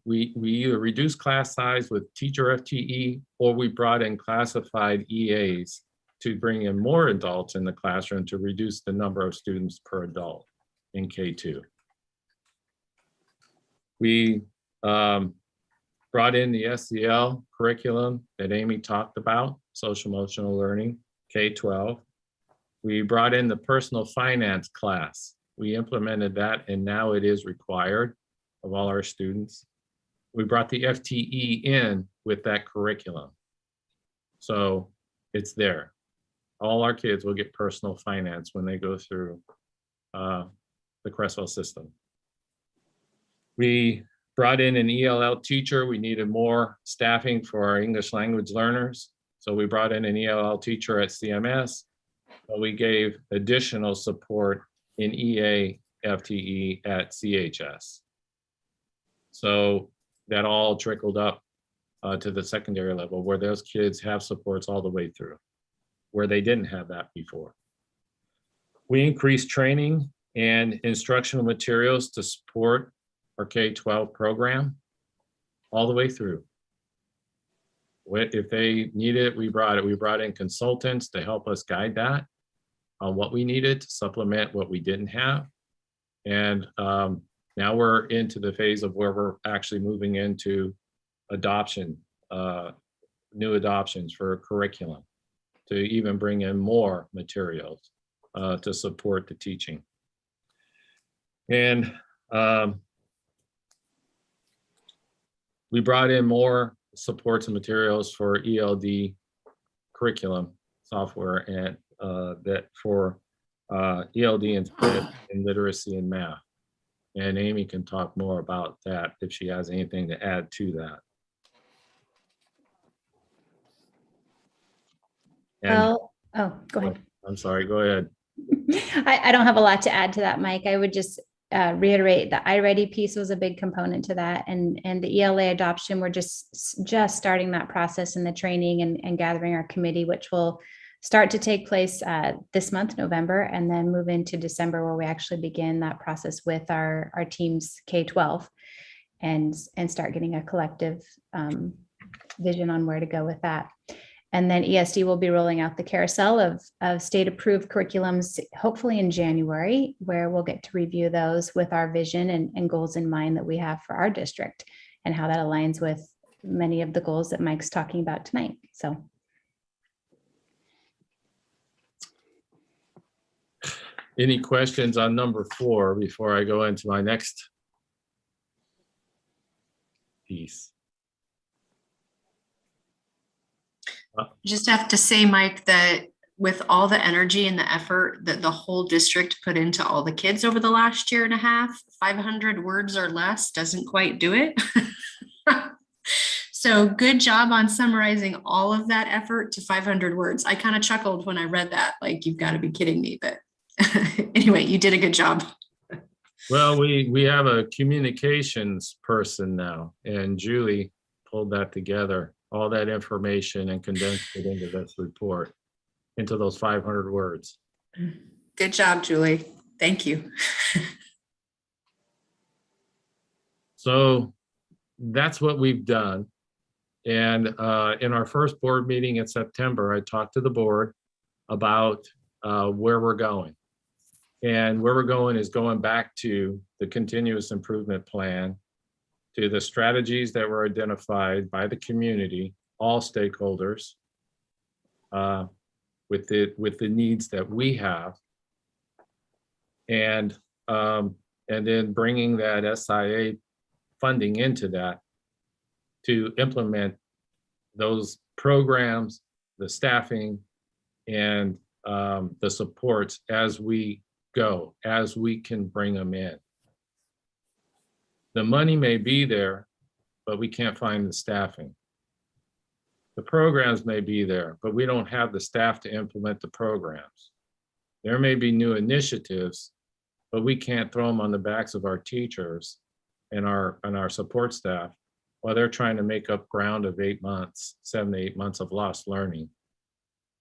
we either reduced class size with teacher FTE, or we brought in classified EAs to bring in more adults in the classroom to reduce the number of students per adult in K2. We brought in the SEL curriculum that Amy talked about, social emotional learning, K-12. We brought in the personal finance class. We implemented that, and now it is required of all our students. We brought the FTE in with that curriculum. So it's there. All our kids will get personal finance when they go through the Creswell system. We brought in an ELL teacher. We needed more staffing for our English language learners. So we brought in an ELL teacher at CMS, but we gave additional support in EA FTE at CHS. So that all trickled up to the secondary level, where those kids have supports all the way through, where they didn't have that before. We increased training and instructional materials to support our K-12 program all the way through. If they need it, we brought it. We brought in consultants to help us guide that on what we needed to supplement what we didn't have. And now we're into the phase of where we're actually moving into adoption, new adoptions for curriculum, to even bring in more materials to support the teaching. And we brought in more supports and materials for ELD curriculum software, and that for ELD and literacy and math. And Amy can talk more about that if she has anything to add to that. And, Well, oh, go ahead. I'm sorry, go ahead. I don't have a lot to add to that, Mike. I would just reiterate the iReady piece was a big component to that, and the ELA adoption, we're just starting that process and the training and gathering our committee, which will start to take place this month, November, and then move into December, where we actually begin that process with our teams K-12 and start getting a collective vision on where to go with that. And then ESD will be rolling out the carousel of state-approved curriculums, hopefully in January, where we'll get to review those with our vision and goals in mind that we have for our district, and how that aligns with many of the goals that Mike's talking about tonight. So. Any questions on number 4 before I go into my next piece? Just have to say, Mike, that with all the energy and the effort that the whole district put into all the kids over the last year and a half, 500 words or less doesn't quite do it. So good job on summarizing all of that effort to 500 words. I kind of chuckled when I read that, like, you've got to be kidding me. But anyway, you did a good job. Well, we have a communications person now, and Julie pulled that together, all that information, and condensed it into this report, into those 500 words. Good job, Julie. Thank you. So that's what we've done. And in our first board meeting in September, I talked to the board about where we're going. And where we're going is going back to the continuous improvement plan, to the strategies that were identified by the community, all stakeholders, with the needs that we have, and then bringing that SIA funding into that to implement those programs, the staffing, and the supports as we go, as we can bring them in. The money may be there, but we can't find the staffing. The programs may be there, but we don't have the staff to implement the programs. There may be new initiatives, but we can't throw them on the backs of our teachers and our support staff while they're trying to make up ground of 8 months, 7 to 8 months of lost learning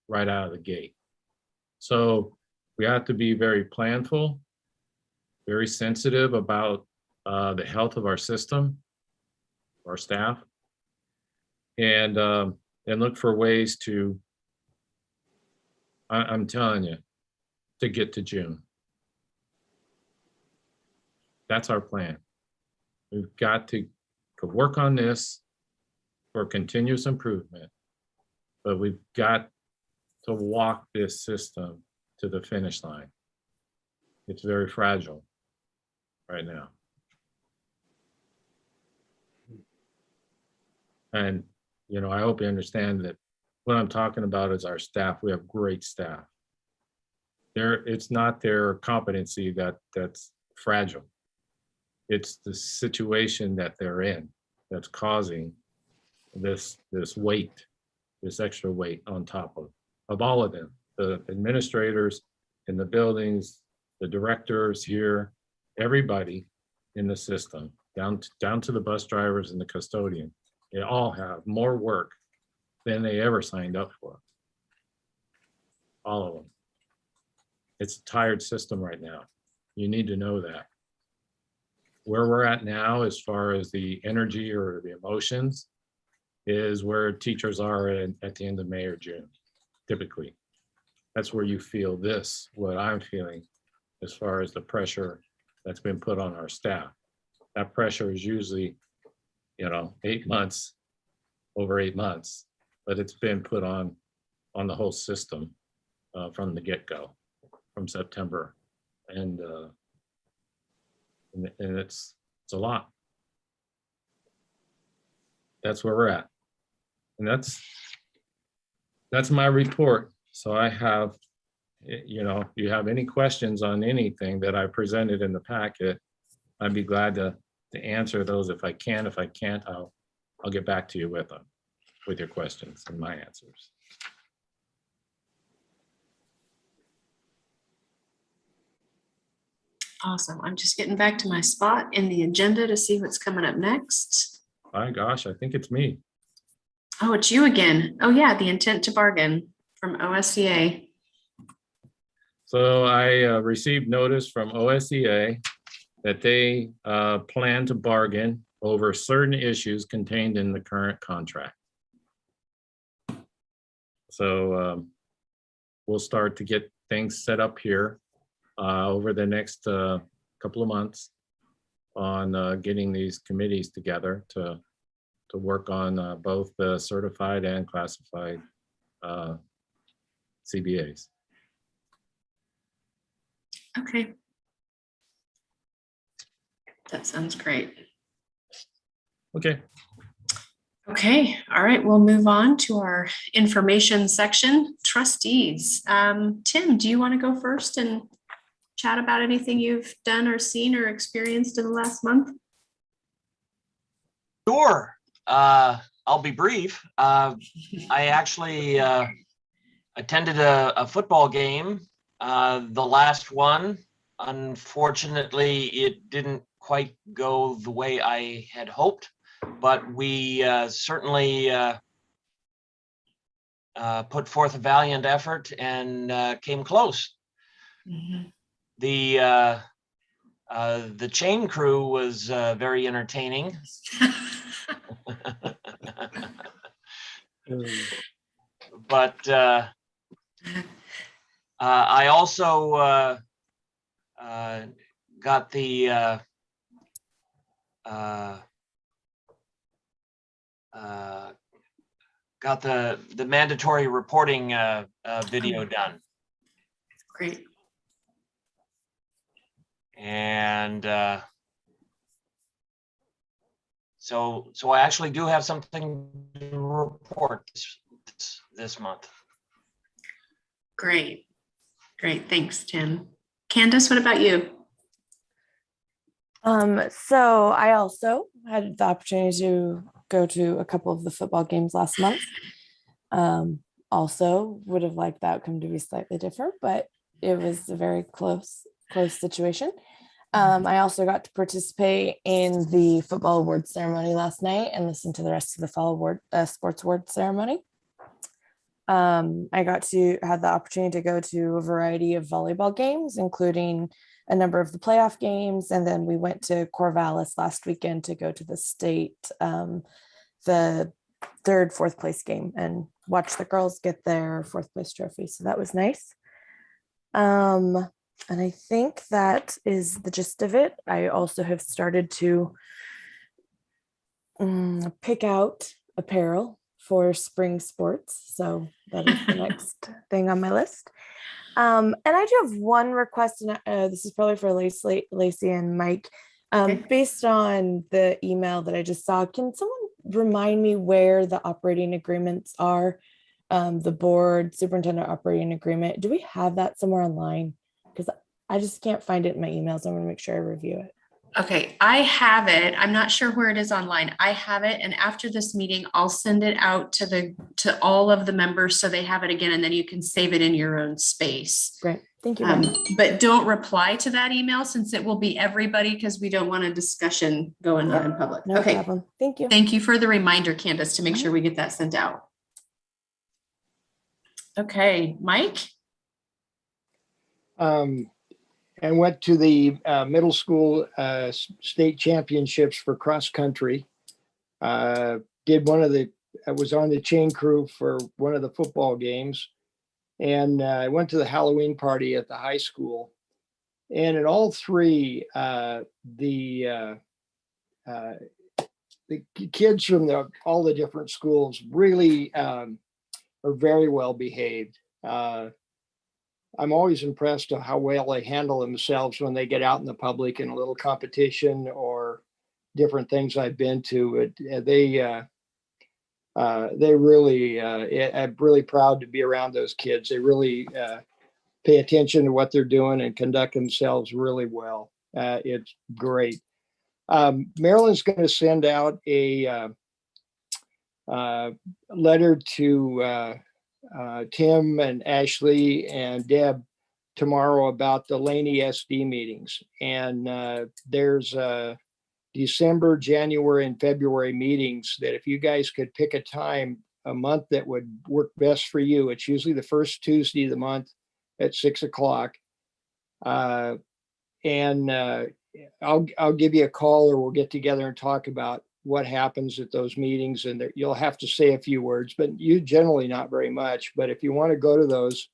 right out of the gate. So we have to be very planful, very sensitive about the health of our system, our staff, and look for ways to, I'm telling you, to get to June. That's our plan. We've got to work on this for continuous improvement, but we've got to walk this system to the finish line. It's very fragile right now. And, you know, I hope you understand that what I'm talking about is our staff. We have great staff. It's not their competency that's fragile. It's the situation that they're in that's causing this weight, this extra weight on top of all of them, the administrators in the buildings, the directors here, everybody in the system, down to the bus drivers and the custodian. They all have more work than they ever signed up for. All of them. It's a tired system right now. You need to know that. Where we're at now, as far as the energy or the emotions, is where teachers are at the end of May or June, typically. That's where you feel this, what I'm feeling, as far as the pressure that's been put on our staff. That pressure is usually, you know, 8 months, over 8 months, but it's been put on the whole system from the get-go, from September. And it's a lot. That's where we're at. And that's my report. So I have, you know, if you have any questions on anything that I presented in the packet, I'd be glad to answer those if I can. If I can't, I'll get back to you with them, with your questions and my answers. Awesome. I'm just getting back to my spot in the agenda to see what's coming up next. My gosh, I think it's me. Oh, it's you again. Oh yeah, the intent to bargain from OSCA. So I received notice from OSEA that they plan to bargain over certain issues contained in the current contract. So we'll start to get things set up here over the next couple of months on getting these committees together to work on both the certified and classified CBAs. Okay. That sounds great. Okay. Okay, all right, we'll move on to our information section. Trustees. Tim, do you want to go first and chat about anything you've done or seen or experienced in the last month? Sure. I'll be brief. I actually attended a football game, the last one. Unfortunately, it didn't quite go the way I had hoped, but we certainly put forth a valiant effort and came close. Mm-hmm. The chain crew was very entertaining. But I also got the mandatory reporting video done. Great. And So I actually do have something to report this month. Great. Great. Thanks, Tim. Candace, what about you? So I also had the opportunity to go to a couple of the football games last month. Also would have liked the outcome to be slightly different, but it was a very close situation. I also got to participate in the football award ceremony last night and listen to the rest of the fall sports award ceremony. I got to have the opportunity to go to a variety of volleyball games, including a number of the playoff games. And then we went to Corvallis last weekend to go to the state, the fourth place game and watch the girls get their fourth place trophy. So that was nice. And I think that is the gist of it. I also have started to pick out apparel for spring sports. So that is the next thing on my list. And I do have one request, and this is probably for Lacey and Mike. Okay. Based on the email that I just saw, can someone remind me where the operating agreements are? The board superintendent operating agreement. Do we have that somewhere online? Because I just can't find it in my emails. I want to make sure I review it. Okay, I have it. I'm not sure where it is online. I have it, and after this meeting, I'll send it out to all of the members so they have it again, and then you can save it in your own space. Great, thank you. But don't reply to that email since it will be everybody because we don't want a discussion going on in public. No Okay, problem. Thank you. thank you for the reminder, Candace, to make sure we get that sent out. Okay, Mike. I went to the middle school state championships for cross country. I was on the chain crew for one of the football games. And I went to the Halloween party at the high school. And at all three, the kids from all the different schools really are very well behaved. I'm always impressed at how well they handle themselves when they get out in the public in a little competition or different things I've been to. They really, I'm really proud to be around those kids. They really pay attention to what they're doing and conduct themselves really well. It's great. Marilyn's going to send out a letter to Tim and Ashley and Deb tomorrow about the Laney SD meetings. And there's December, January, and February meetings that if you guys could pick a time a month that would work best for you, it's usually the first Tuesday of the month at 6 o'clock. And I'll give you a call or we'll get together and talk about what happens at those meetings, and you'll have to say a few words, but you generally not very much. But if you want to go to those,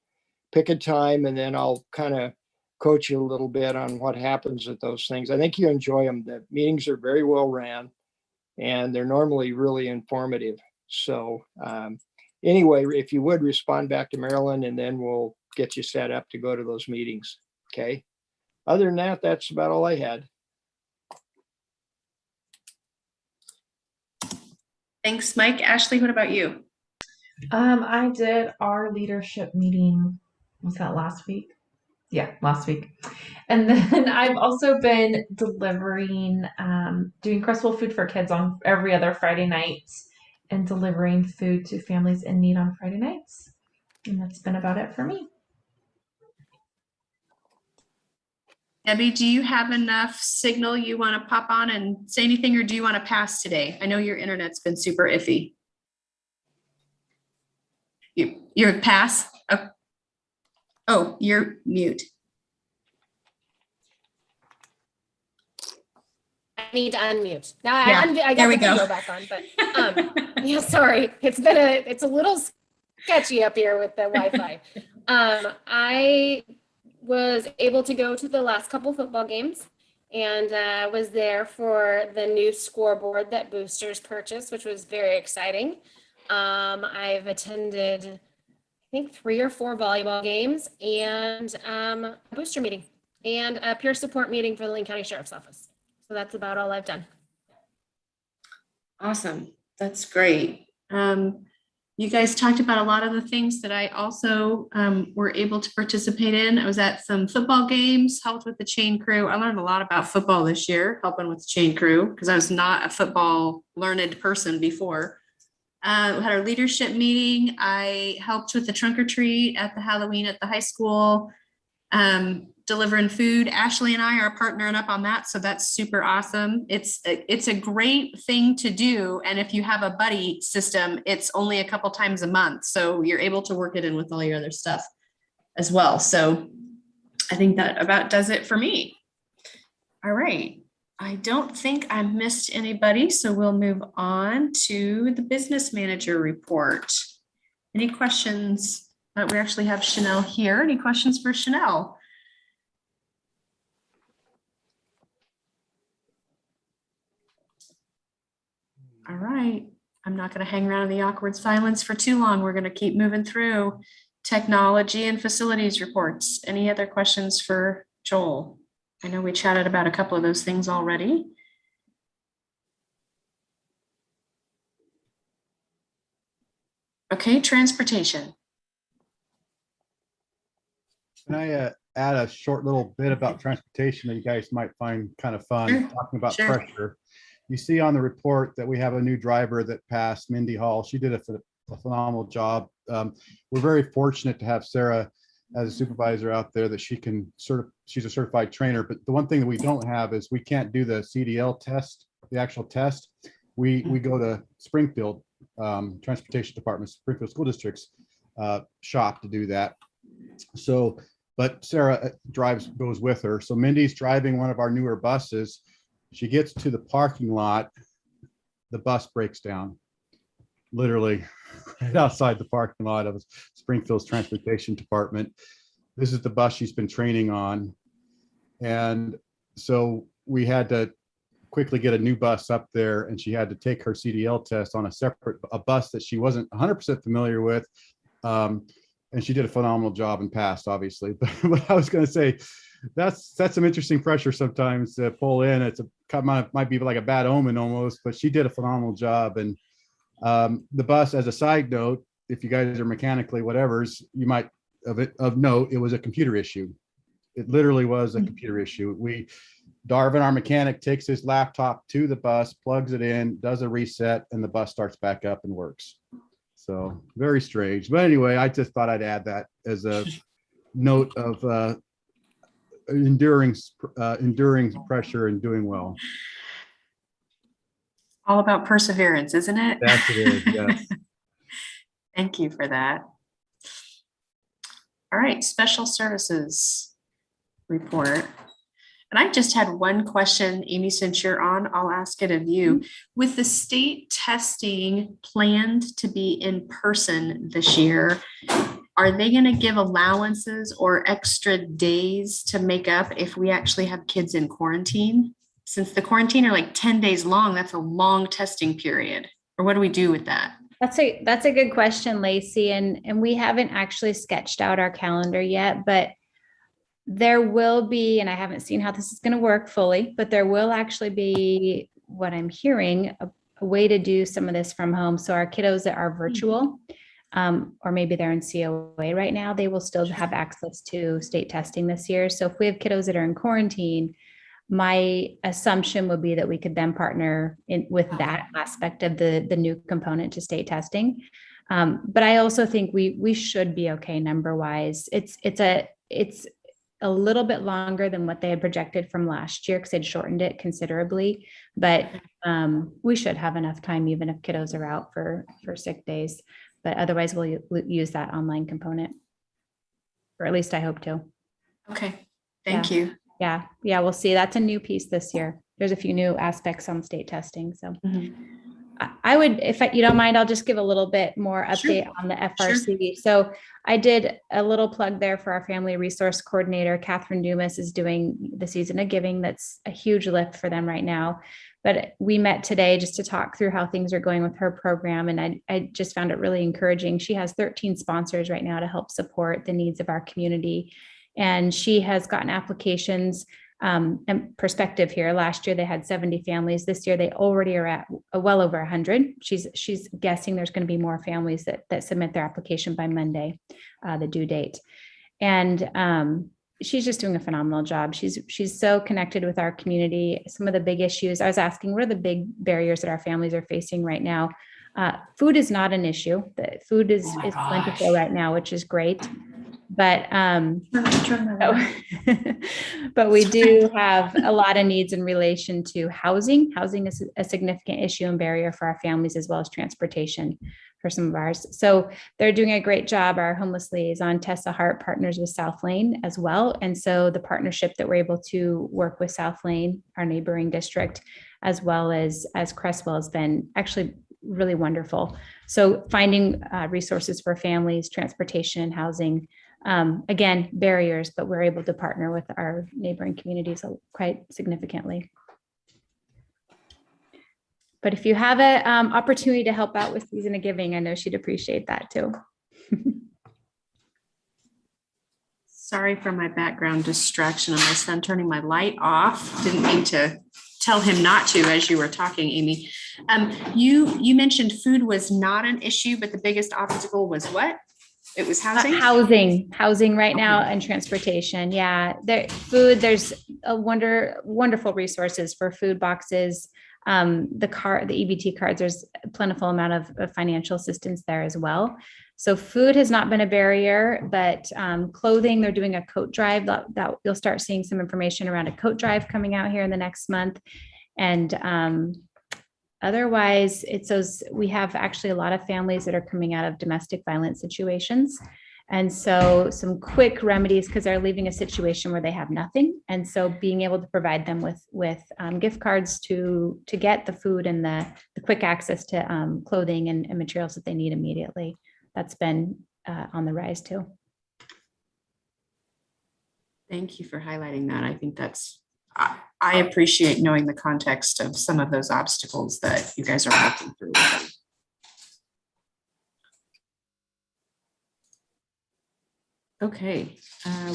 pick a time and then I'll kind of coach you a little bit on what happens at those things. I think you enjoy them. The meetings are very well ran and they're normally really informative. So anyway, if you would respond back to Marilyn and then we'll get you set up to go to those meetings. Okay. Other than that, that's about all I had. Thanks, Mike. Ashley, what about you? I did our leadership meeting. Was that last week? Yeah, last week. And then I've also been delivering, doing Creswell Food for Kids on every other Friday night and delivering food to families in need on Friday nights. And that's been about it for me. Debbie, do you have enough signal you want to pop on and say anything, or do you want to pass today? I know your internet's been super iffy. You're pass? Oh, you're mute. I need to unmute. Now Yeah, I there got we the go. video back on, but yeah, sorry. It's a little sketchy up here with the Wi-Fi. I was able to go to the last couple football games and was there for the new scoreboard that Boosters purchased, which was very exciting. I've attended, I think, 3 or 4 volleyball games and a booster meeting and a peer support meeting for the Lane County Sheriff's Office. So that's about all I've done. Awesome. That's great. You guys talked about a lot of the things that I also were able to participate in. I was at some football games, helped with the chain crew. I learned a lot about football this year, helping with the chain crew, because I was not a football learned person before. We had our leadership meeting. I helped with the trunk or treat at the Halloween at the high school, delivering food. Ashley and I are partnering up on that, so that's super awesome. It's a great thing to do, and if you have a buddy system, it's only a couple times a month, so you're able to work it in with all your other stuff as well. So I think that about does it for me. All right. I don't think I missed anybody, so we'll move on to the business manager report. Any questions? We actually have Chanel here. Any questions for Chanel? All right. I'm not going to hang around in the awkward silence for too long. We're going to keep moving through technology and facilities reports. Any other questions for Joel? I know we chatted about a couple of those things already. Okay, transportation. Can I add a short little bit about transportation that you guys might find kind of fun, Sure, talking about sure. pressure? You see on the report that we have a new driver that passed, Mindy Hall. She did a phenomenal job. We're very fortunate to have Sarah as a supervisor out there that she can she's a certified trainer. But the one thing that we don't have is we can't do the CDL test, the actual test. We go to Springfield Transportation Department, Springfield School District's shop to do that. So, but Sarah goes with her. So Mindy's driving one of our newer buses. She gets to the parking lot, the bus breaks down, literally right outside the parking lot of Springfield's Transportation Department. This is the bus she's been training on. And so we had to quickly get a new bus up there, and she had to take her CDL test on a bus that she wasn't 100% familiar with. And she did a phenomenal job and passed, obviously. But what I was going to say, that's some interesting pressure sometimes to pull in. Might be like a bad omen almost, but she did a phenomenal job. And the bus, as a side note, if you guys are mechanically whatevers, you might of note, it was a computer issue. It literally was a computer issue. Darvin, our mechanic, takes his laptop to the bus, plugs it in, does a reset, and the bus starts back up and works. So very strange. But anyway, I just thought I'd add that as a note of enduring pressure and doing well. All about perseverance, isn't it? That's it is, yes. Thank you for that. All right, special services report. And I just had one question, Amy, since you're on, I'll ask it of you. With the state testing planned to be in person this year, are they going to give allowances or extra days to make up if we actually have kids in quarantine? Since the quarantine are like 10 days long, that's a long testing period. Or what do we do with that? That's a good question, Lacey. And we haven't actually sketched out our calendar yet, but there will be, and I haven't seen how this is going to work fully, but there will actually be, what I'm hearing, a way to do some of this from home. So our kiddos that are virtual, or maybe they're in COA right now, they will still have access to state testing this year. So if we have kiddos that are in quarantine, my assumption would be that we could then partner with that aspect of the new component to state testing. But I also think we should be okay number wise. It's a little bit longer than what they had projected from last year because they'd shortened it considerably, but we should have enough time even if kiddos are out for sick days. But otherwise we'll use that online component, or at least I hope to. Okay, thank you. Yeah, we'll see. That's a new piece this year. There's a few new aspects on state testing. So I would, if you don't mind, I'll just give a little bit more update on the FRC. So I did a little plug there for our family resource coordinator. Catherine Dumas is doing the Season of Giving. That's a huge lift for them right now. But we met today just to talk through how things are going with her program. And I just found it really encouraging. She has 13 sponsors right now to help support the needs of our community. And she has gotten applications and perspective here, last year they had 70 families. This year they already are at well over 100. She's guessing there's going to be more families that submit their application by Monday, the due date. And she's just doing a phenomenal job. She's so connected with our community. Some of the big issues, I was asking, what are the big barriers that our families are facing right now? Food is not an issue. The food is plentiful right now, which is great. But but we do have a lot of needs in relation to housing. Housing is a significant issue and barrier for our families, as well as transportation for some of ours. So they're doing a great job. Our homeless liaison, Tessa Hart, partners with South Lane as well. And so the partnership that we're able to work with South Lane, our neighboring district, as well as Creswell, has been actually really wonderful. So finding resources for families, transportation, housing, again, barriers, but we're able to partner with our neighboring communities quite significantly. But if you have an opportunity to help out with Season of Giving, I know she'd appreciate that too. Sorry for my background distraction and my son turning my light off. Didn't mean to tell him not to as you were talking, Amy. You mentioned food was not an issue, but the biggest obstacle was what? It was housing? Housing right now, and transportation. Yeah, there's a wonderful resources for food boxes. The EBT cards, there's a plentiful amount of financial assistance there as well. So food has not been a barrier, but clothing, they're doing a coat drive that you'll start seeing some information around a coat drive coming out here in the next month. And otherwise, we have actually a lot of families that are coming out of domestic violence situations. And so some quick remedies, because they're leaving a situation where they have nothing. And so being able to provide them with gift cards to get the food and the quick access to clothing and materials that they need immediately. That's been on the rise too. Thank you for highlighting that. I think I appreciate knowing the context of some of those obstacles that you guys are working through with them. Okay,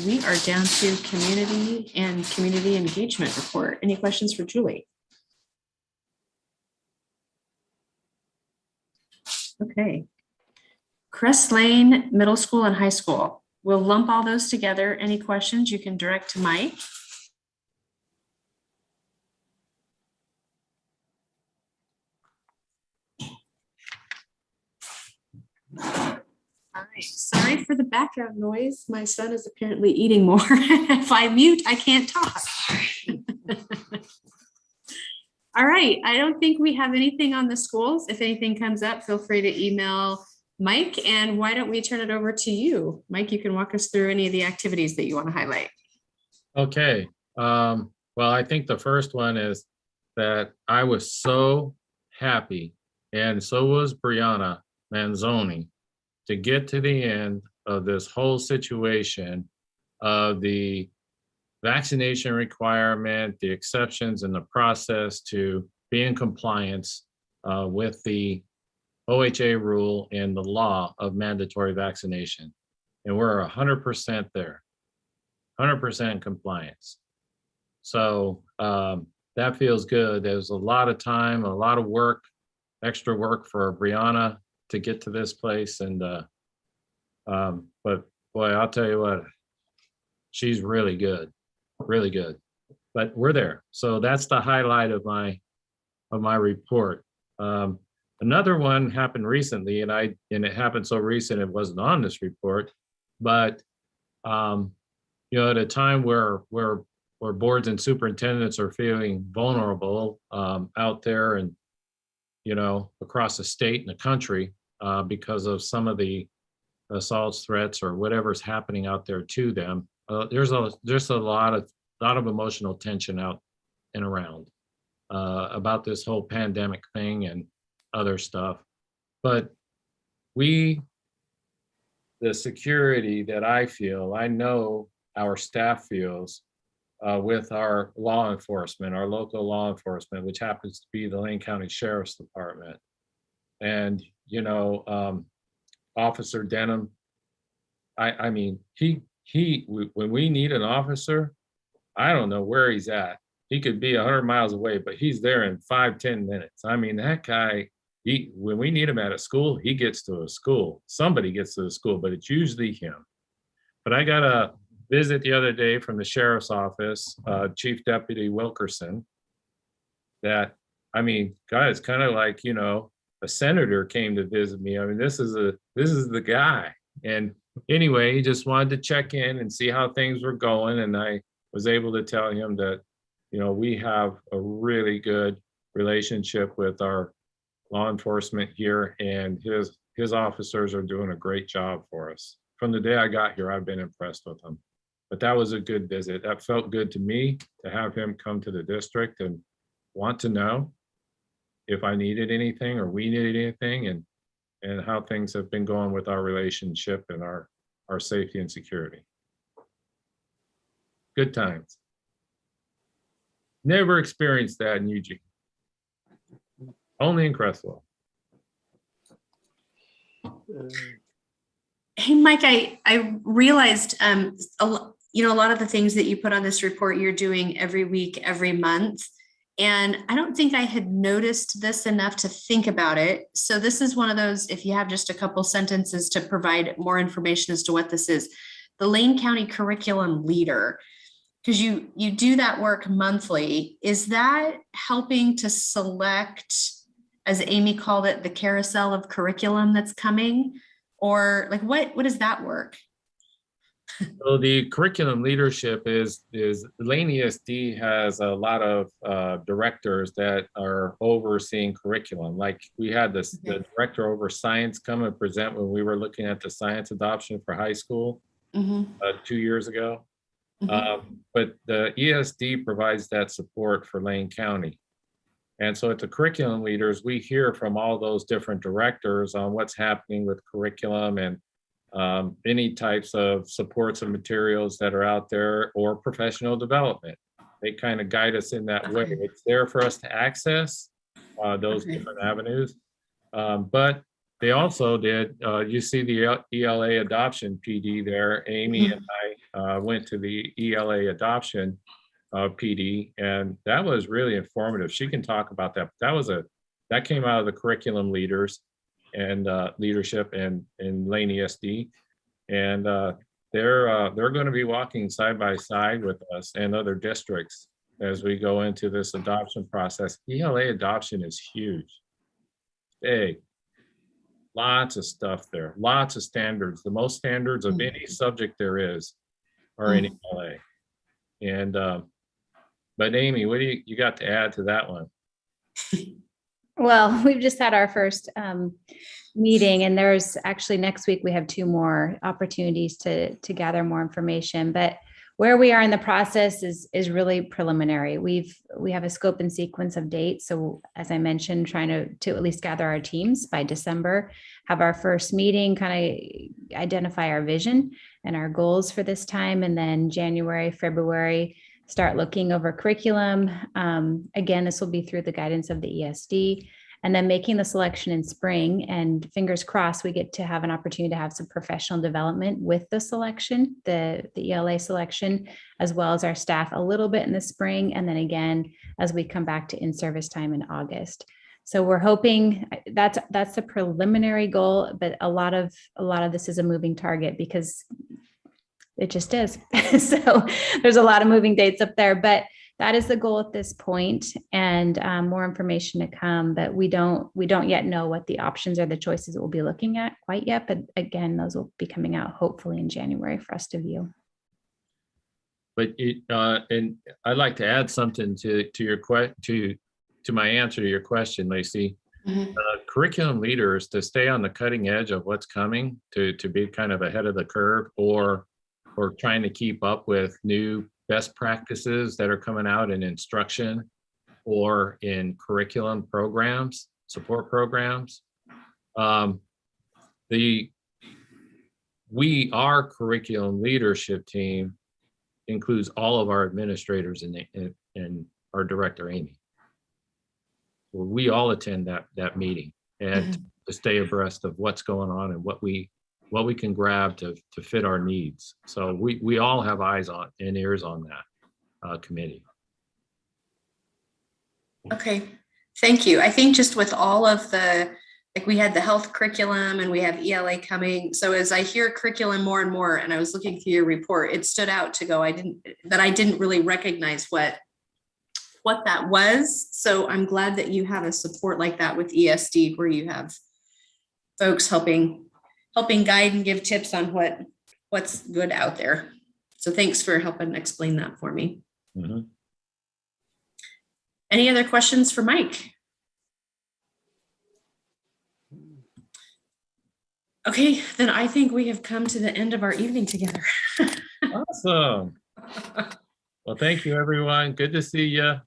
we are down to community engagement report. Any questions for Julie? Okay. Crest Lane Middle School and High School. We'll lump all those together. Any questions you can direct to Mike. All right, sorry for the background noise. My son is apparently eating more. If I mute, I can't talk. All right, I don't think we have anything on the schools. If anything comes up, feel free to email Mike, and why don't we turn it over to you? Mike, you can walk us through any of the activities that you want to highlight. Okay, well, I think the first one is that I was so happy, and so was Brianna Manzoni, to get to the end of this whole situation of the vaccination requirement, the exceptions and the process to be in compliance with the OHA rule and the law of mandatory vaccination. And we're 100% there, 100% compliance. So that feels good. There's a lot of time, a lot of work, extra work for Brianna to get to this place. And but boy, I'll tell you what, she's really good, but we're there. So that's the highlight of my report. Another one happened recently, and it happened so recent it wasn't on this report, but at a time where boards and superintendents are feeling vulnerable out there and across the state and the country because of some of the assaults, threats, or whatever's happening out there to them. There's a lot of emotional tension out and around about this whole pandemic thing and other stuff. But the security that I know our staff feels with our law enforcement, our local law enforcement, which happens to be the Lane County Sheriff's Department. And, Officer Denham, I mean, he when we need an officer, I don't know where he's at. He could be 100 miles away, but he's there in 5-10 minutes. I mean, that guy, when we need him at a school, he gets to a school. Somebody gets to the school, but it's usually him. But I got a visit the other day from the sheriff's office, Chief Deputy Wilkerson, that, I mean, God, it's kind of like, you know, a senator came to visit me. I mean, this is the guy. And anyway, he just wanted to check in and see how things were going. And I was able to tell him that, you know, we have a really good relationship with our law enforcement here, and his officers are doing a great job for us. From the day I got here, I've been impressed with them. But that was a good visit. That felt good to me to have him come to the district and want to know if I needed anything or we needed anything, and how things have been going with our relationship and our safety and security. Good times. Never experienced that in Eugene. Only in Creswell. Hey, Mike, I realized, you know, a lot of the things that you put on this report, you're doing every week, every month. And I don't think I had noticed this enough to think about it. So this is one of those, if you have just a couple sentences to provide more information as to what this is, the Lane County Curriculum Leader, because you do that work monthly. Is that helping to select, as Amy called it, the carousel of curriculum that's coming? Or like, what does that work? So the curriculum leadership is Lane ESD has a lot of directors that are overseeing curriculum. Like we had the director over science come and present when we were looking at the science adoption for high school 2 years ago. But the ESD provides that support for Lane County. And so at the curriculum leaders, we hear from all those different directors on what's happening with curriculum and any types of supports and materials that are out there, or professional development. They kind of guide us in that way. It's there for us to access those different avenues. But they also did, you see the ELA adoption PD there. Amy and I went to the ELA adoption PD, and that was really informative. She can talk about that. That came out of the curriculum leaders and leadership and Lane ESD, and they're going to be walking side by side with us and other districts as we go into this adoption process. ELA adoption is huge, big, lots of stuff there, lots of standards. The most standards of any subject there is are in ELA. And but Amy, what do you got to add to that one? Well, we've just had our first meeting, and there's actually next week we have 2 more opportunities to gather more information. But where we are in the process is really preliminary. We have a scope and sequence of dates. So as I mentioned, trying to at least gather our teams by December, have our first meeting, kind of identify our vision and our goals for this time, and then January, February, start looking over curriculum. Again, this will be through the guidance of the ESD, and then making the selection in spring, and fingers crossed, we get to have an opportunity to have some professional development with the selection, the ELA selection, as well as our staff a little bit in the spring. And then again, as we come back to in-service time in August. So we're hoping that's a preliminary goal, but a lot of this is a moving target because it just is. So there's a lot of moving dates up there, but that is the goal at this point, and more information to come. But we don't yet know what the options or the choices that we'll be looking at quite yet. But again, those will be coming out hopefully in January for us to view. But and I'd like to add something to my answer to your question, Lacey. Curriculum leaders, to stay on the cutting edge of what's coming, to be kind of ahead of the curve, or trying to keep up with new best practices that are coming out in instruction or in curriculum programs, support programs. Our curriculum leadership team includes all of our administrators and our director, Amy. We all attend that meeting, and to stay abreast of what's going on and what we can grab to fit our needs. So we all have eyes on and ears on that. committee. Okay, thank you. I think just with all of the, like we had the health curriculum and we have ELA coming. So as I hear curriculum more and more, and I was looking through your report, it stood out to go, I didn't really recognize what that was. So I'm glad that you have a support like that with ESD, where you have folks helping guide and give tips on what's good out there. So thanks for helping explain that for me. Mhm. Any other questions for Mike? Okay, then I think we have come to the end of our evening together. Awesome. Well, thank you, everyone. Good to see you.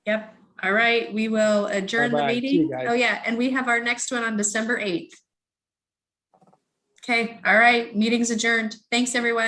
Yep. All right, we will adjourn the Bye-bye. See you meeting. guys. Oh yeah, and we have our next one on December 8th. Okay, all right, meeting's adjourned. Thanks, everyone.